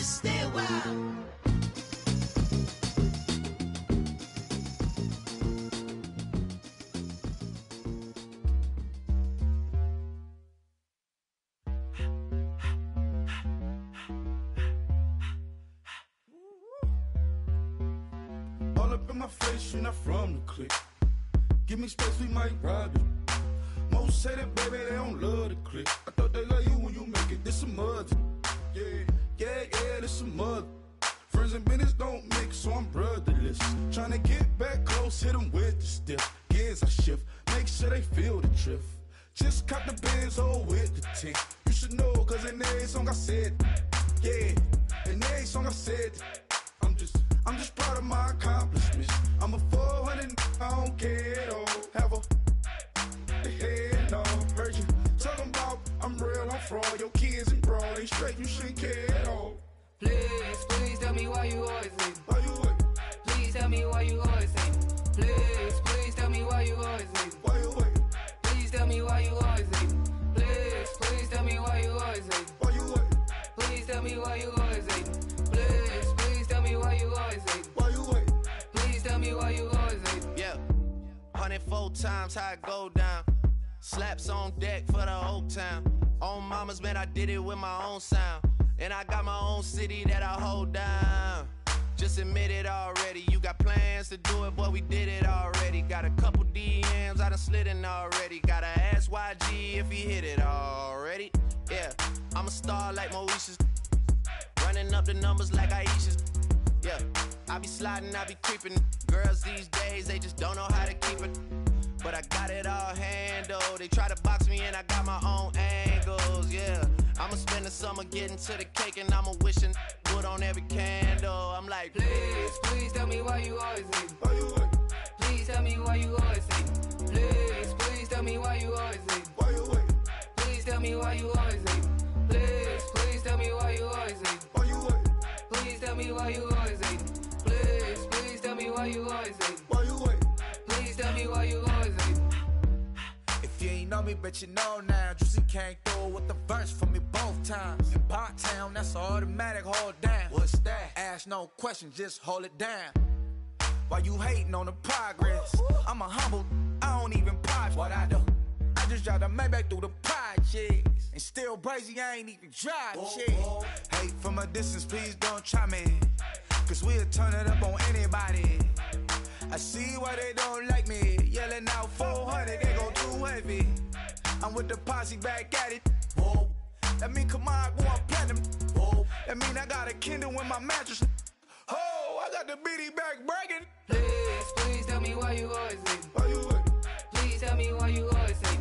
just stay a while. All up in my face, you're not from the clique. Give me space, we might ride it. Most say that, baby, they don't love the clique. I thought they love you when you make it. This some mud. Yeah, this some mud. Friends and business don't mix, so I'm brotherless. Tryna get back close, hit them with the stiff. Gears I shift, make sure they feel the drift. Just cop the Benz, hold with the tank. You should know, cause in every song I said, yeah, in every song I said, I'm just proud of my accomplishments. I'm a 400, I don't care at all. Have a head no. Heard you talking about I'm real, I'm fraud. Your kids and broad ain't straight, you shouldn't care at all. Please tell me why you always hate. Why you wait? Please tell me why you always hate. Please tell me why you always hate. Why you wait? Please tell me why you always hate. Please tell me why you always hate. Why you wait? Please tell me why you always hate. Please tell me why you always hate. Why you wait? Please tell me why you always hate. Yeah, 104 times how it go down. Slaps on deck for the whole town. On mamas, man, I did it with my own sound. And I got my own city that I hold down. Just admit it already. You got plans to do it, boy, we did it already. Got a couple DMs, I done slid in already. Gotta ask YG if he hit it already. Yeah, I'm a star like Moesha's. Running up the numbers like Aisha's. Yeah, I be sliding, I be creeping. Girls these days, they just don't know how to keep it. But I got it all handled. They try to box me in, I got my own angles, yeah. I'ma spend the summer getting to the cake and I'ma wishing wood on every candle. I'm like, please tell me why you always hate. Why you wait? Please tell me why you always hate. Please tell me why you always hate. Why you wait? Please tell me why you always hate. Please tell me why you always hate. Why you wait? Please tell me why you always hate. Please tell me why you always hate. Why you wait? Please tell me why you always hate. If you ain't know me, bet you know now. Juicy came through with the verse for me both times. In Bot Town, that's automatic, hold down. What's that? Ask no question, just hold it down. Why you hating on the progress? I'm a humble, I don't even pop what I do. I just drive the Maybach through the projects. And still brazy, I ain't even drive shit. Hate from a distance, please don't try me. Cause we'll turn it up on anybody. I see why they don't like me. Yelling out 400, they go too heavy. I'm with the posse back at it. Whoa. That mean come on, go on platinum. Whoa. That mean I got a Kindle in my mattress. Oh, I got the BD back bragging. Please tell me why you always hate. Why you wait? Please tell me why you always hate.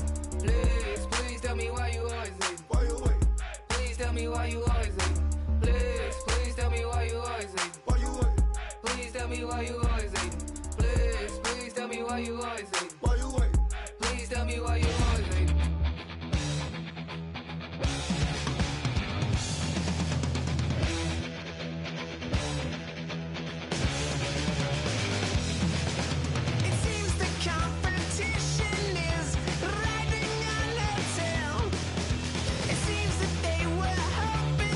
Please tell me why you always hate. Why you wait? Please tell me why you always hate. Please tell me why you always hate. Why you wait? Please tell me why you always hate. Please tell me why you always hate. Why you wait? Please tell me why you always hate. It seems the competition is riding on their tail. It seems that they were hoping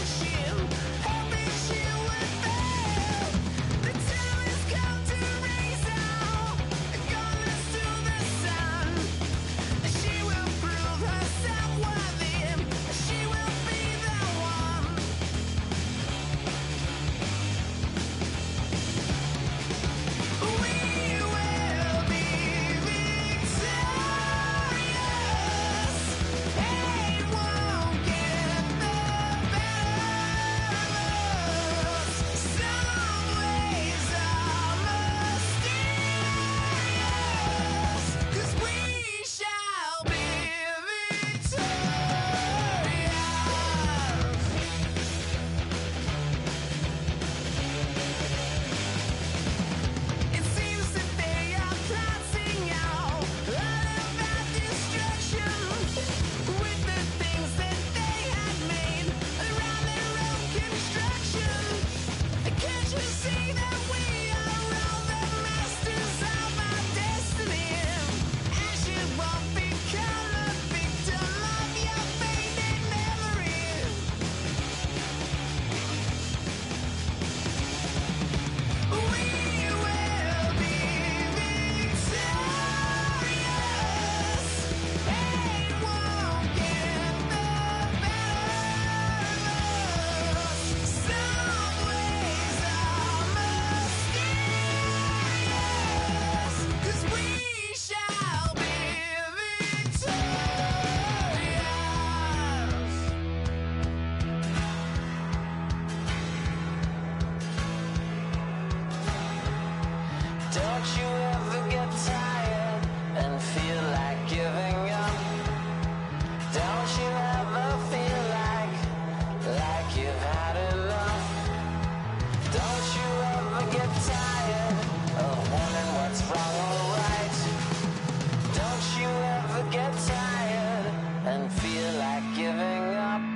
get tired of wondering what's wrong or right? Don't you ever get tired and feel like giving up?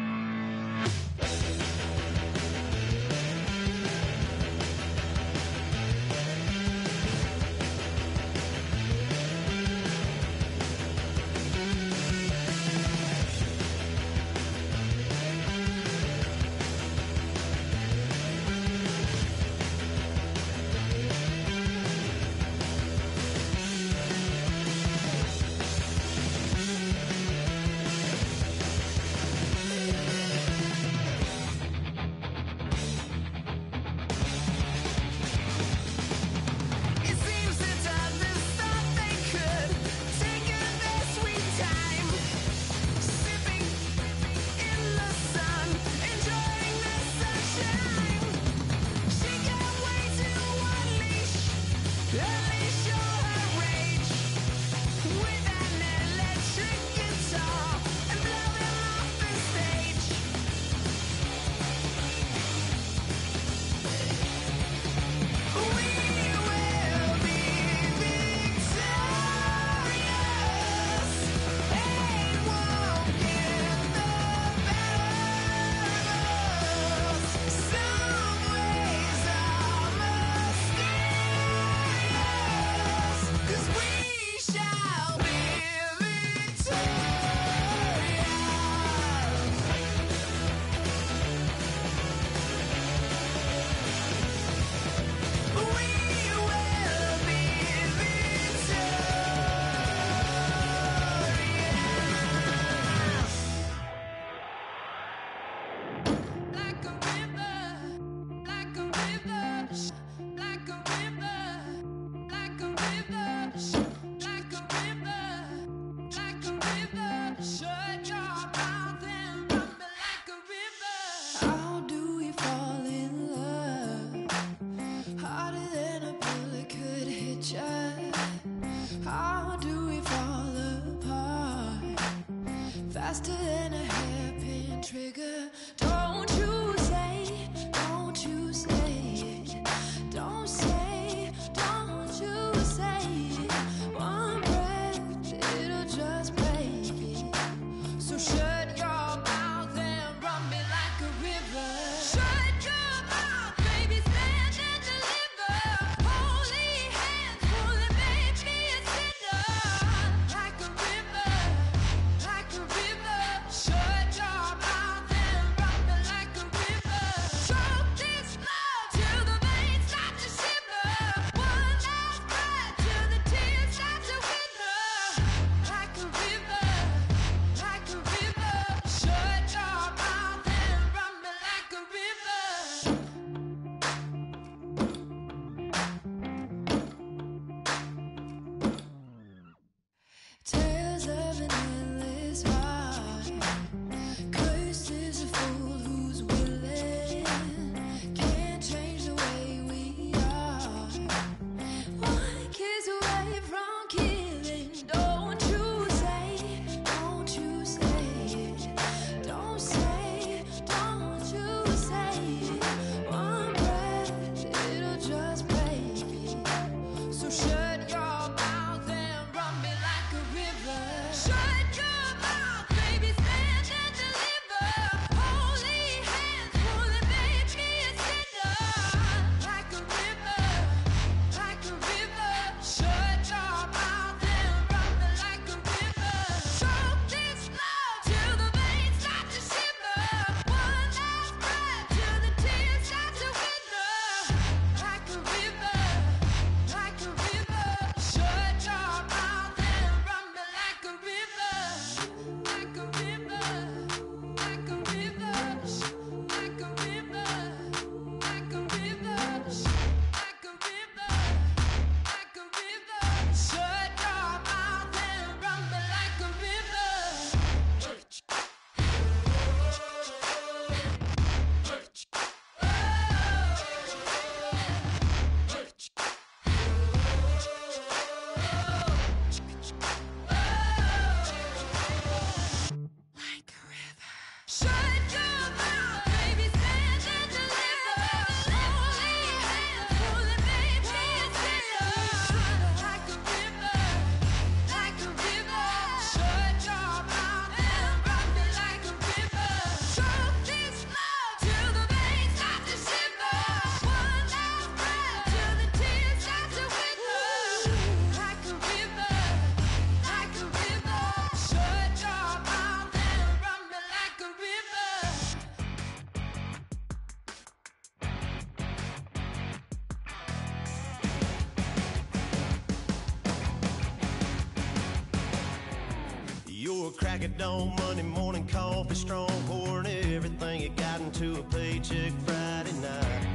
jacket on Monday morning, coffee strong, pouring everything you got into a paycheck Friday night.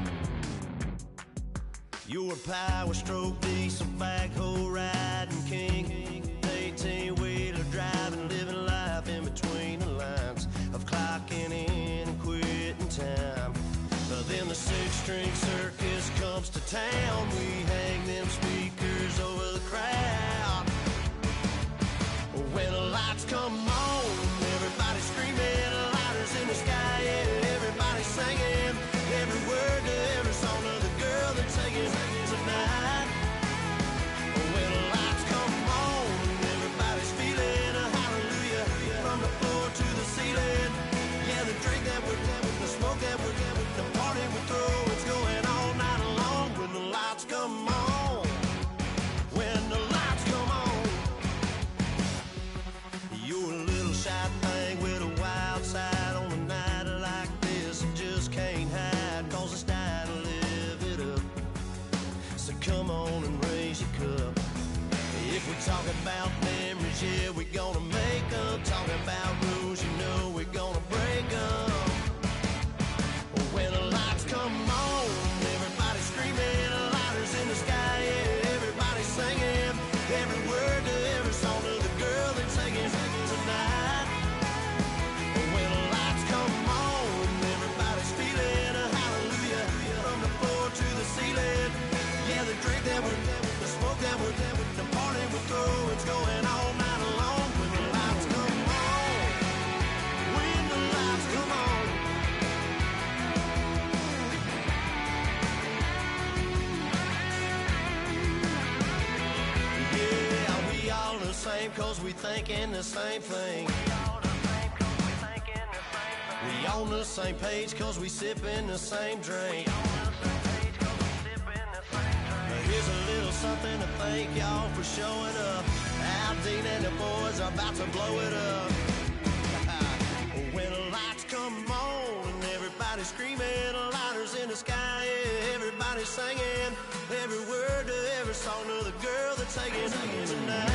You're a power stroke, diesel backhoe riding king, 18-wheeler driving, living life in between the lines of clocking in and quitting time. But then the six-string circus comes to town. We hang them speakers over the crowd. When the lights come on, everybody screaming, lighters in the sky, yeah, everybody singing every word to every song of the girl they're taking tonight. When the lights come on, everybody's feeling a hallelujah from the floor to the ceiling. Yeah, the drink that we're having, the smoke that we're having, the party we throw, it's going all night long. When the lights come on, when the lights come on, you're a little shy thing with a wild side on a night like this. And just can't hide, cause it's time to live it up. So come on and raise your cup. If we talk about memories, yeah, we're gonna make them. Talking about rules, you know we're gonna break them. When the lights come on, everybody's screaming, lighters in the sky, yeah, everybody's singing every word to every song of the girl they're taking tonight. When the lights come on, everybody's feeling a hallelujah from the floor to the ceiling. Yeah, the drink that we're having, the smoke that we're having, the party we throw, it's going all night long. When the lights come on, when the lights come on. Yeah, we all the same cause we thinking the same thing. We on the same page cause we sipping the same drink. Here's a little something to thank y'all for showing up. Al Dean and the boys are about to blow it up. When the lights come on and everybody's screaming, lighters in the sky, yeah, everybody's singing every word to every song of the girl they're taking tonight.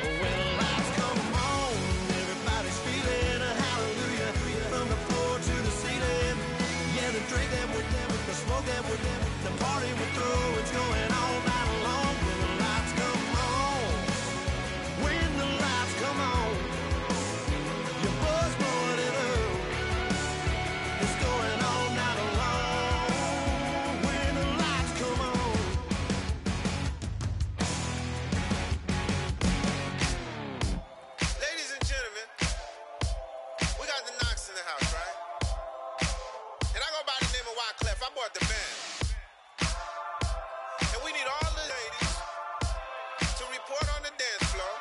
When the lights come on, everybody's feeling a hallelujah from the floor to the ceiling. Yeah, the drink that we're having, the smoke that we're having, the party we throw, it's going all night long. When the lights come on, when the lights come on, your buzz blowing it up, it's going all night long. When the lights come on. Ladies and gentlemen, we got the Knox in the house, right? And I go by the name of Wyclef. I brought the band. And we need all the ladies to report on the dance floor.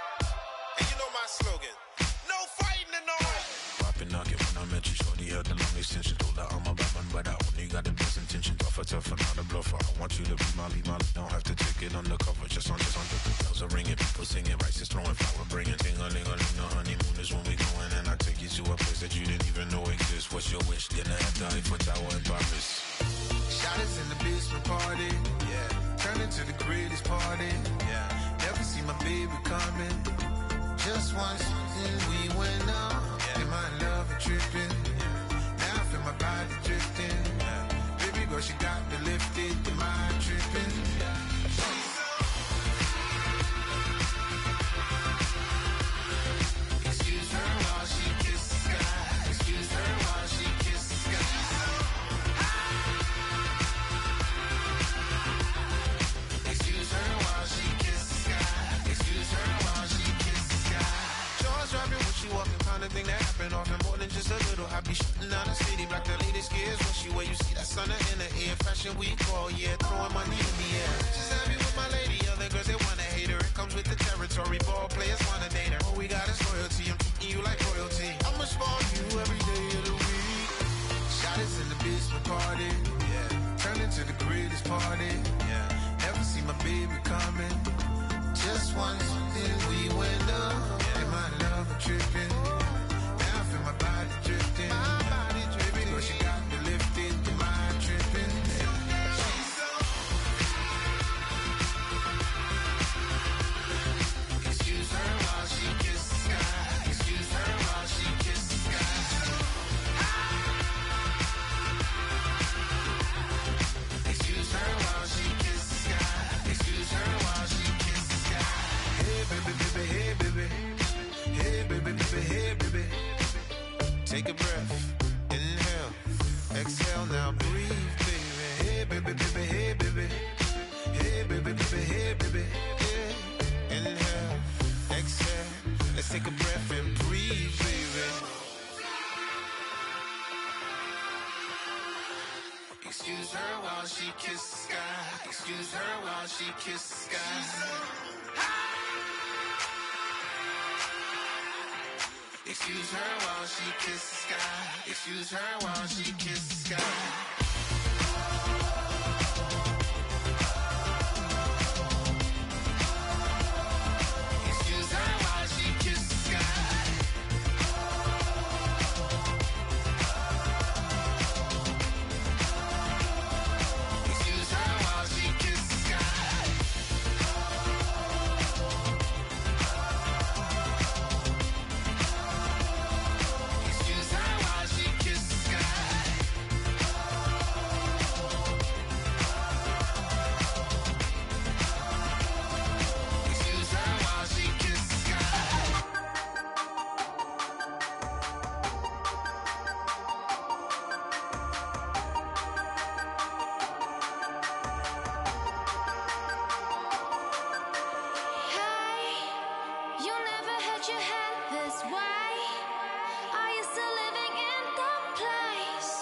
And you know my slogan, no fighting and no Popping knock it when I met you, shorty had the long extension. Told her I'm a bad man, but I only got the best intention. Tougher, not a bluffer. I want you to be Molly. Don't have to take it undercover. Just on the bells are ringing, people singing, rice is throwing, flower bringing. Ting-a-ling-a-ling, the honeymoon is when we going. And I take you to a place that you didn't even know exists. What's your wish? Dinner at the Eiffel Tower in Paris. Shot us in the basement party, yeah. Turn into the greatest party, yeah. Never see my baby coming. Just once, we went up, yeah. And my love a tripping, yeah. Now I feel my body drifting, yeah. Baby girl, she got me lifted, the mind tripping, yeah. Excuse her while she kisses the sky. Excuse her while she kisses the sky. Excuse her while she kisses the sky. Excuse her while she kisses the sky. Jaws dropping when she walking, kind of thing that happen often. More than just a little. I be shutting down the city, black the latest gears. When she wear, you see that sun in the air. Fashion week all year, throwing money in the air. She's happy with my lady, other girls they wanna hate her. It comes with the territory, ball players wanna date her. All we got is loyalty, I'm treating you like royalty. I'ma spoil you every day of the week. Shot us in the basement party, yeah. Turn into the greatest party, yeah. Never see my baby coming. Just once, then we went up, yeah. And my love a tripping. Now I feel my body drifting. My body dripping. Girl, she got me lifted, the mind tripping. She's so. Excuse her while she kisses the sky. baby, baby, hey, baby. Hey, baby, baby, hey, baby. Yeah. Inhale, exhale. Let's take a breath and breathe, baby. Excuse her while she kisses the sky. Excuse her while she kisses the sky. Excuse her while she kisses the sky. Excuse her while she kisses the sky. Excuse her while she kisses the sky. Excuse her while she kisses the sky. Excuse her while she kisses the sky. Excuse her while she kisses the sky. Hey, you never had your head this way. Are you still living in that place?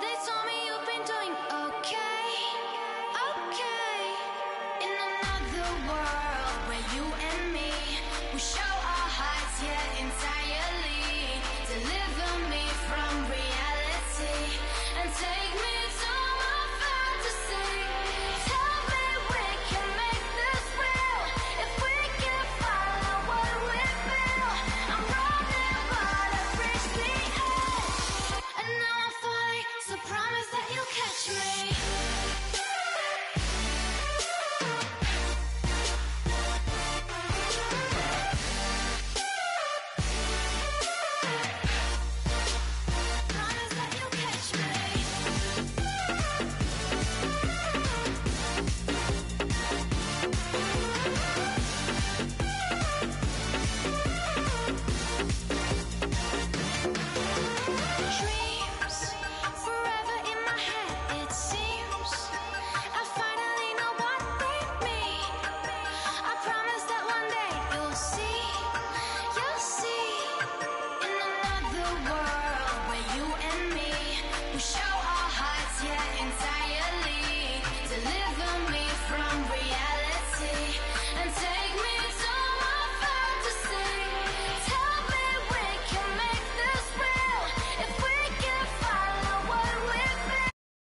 They told me you've been doing okay, okay. In another world where you and me, we show our hearts yet entirely. Deliver me from reality and take me to my fantasy. Tell me we can make this real if we can follow what we feel. I'm running but I've reached the edge, and now I'm falling, so promise that you'll catch me. Promise that you'll catch me. Dreams forever in my head, it seems. I finally know what they mean. I promise that one day you'll see. In another world where you and me, we show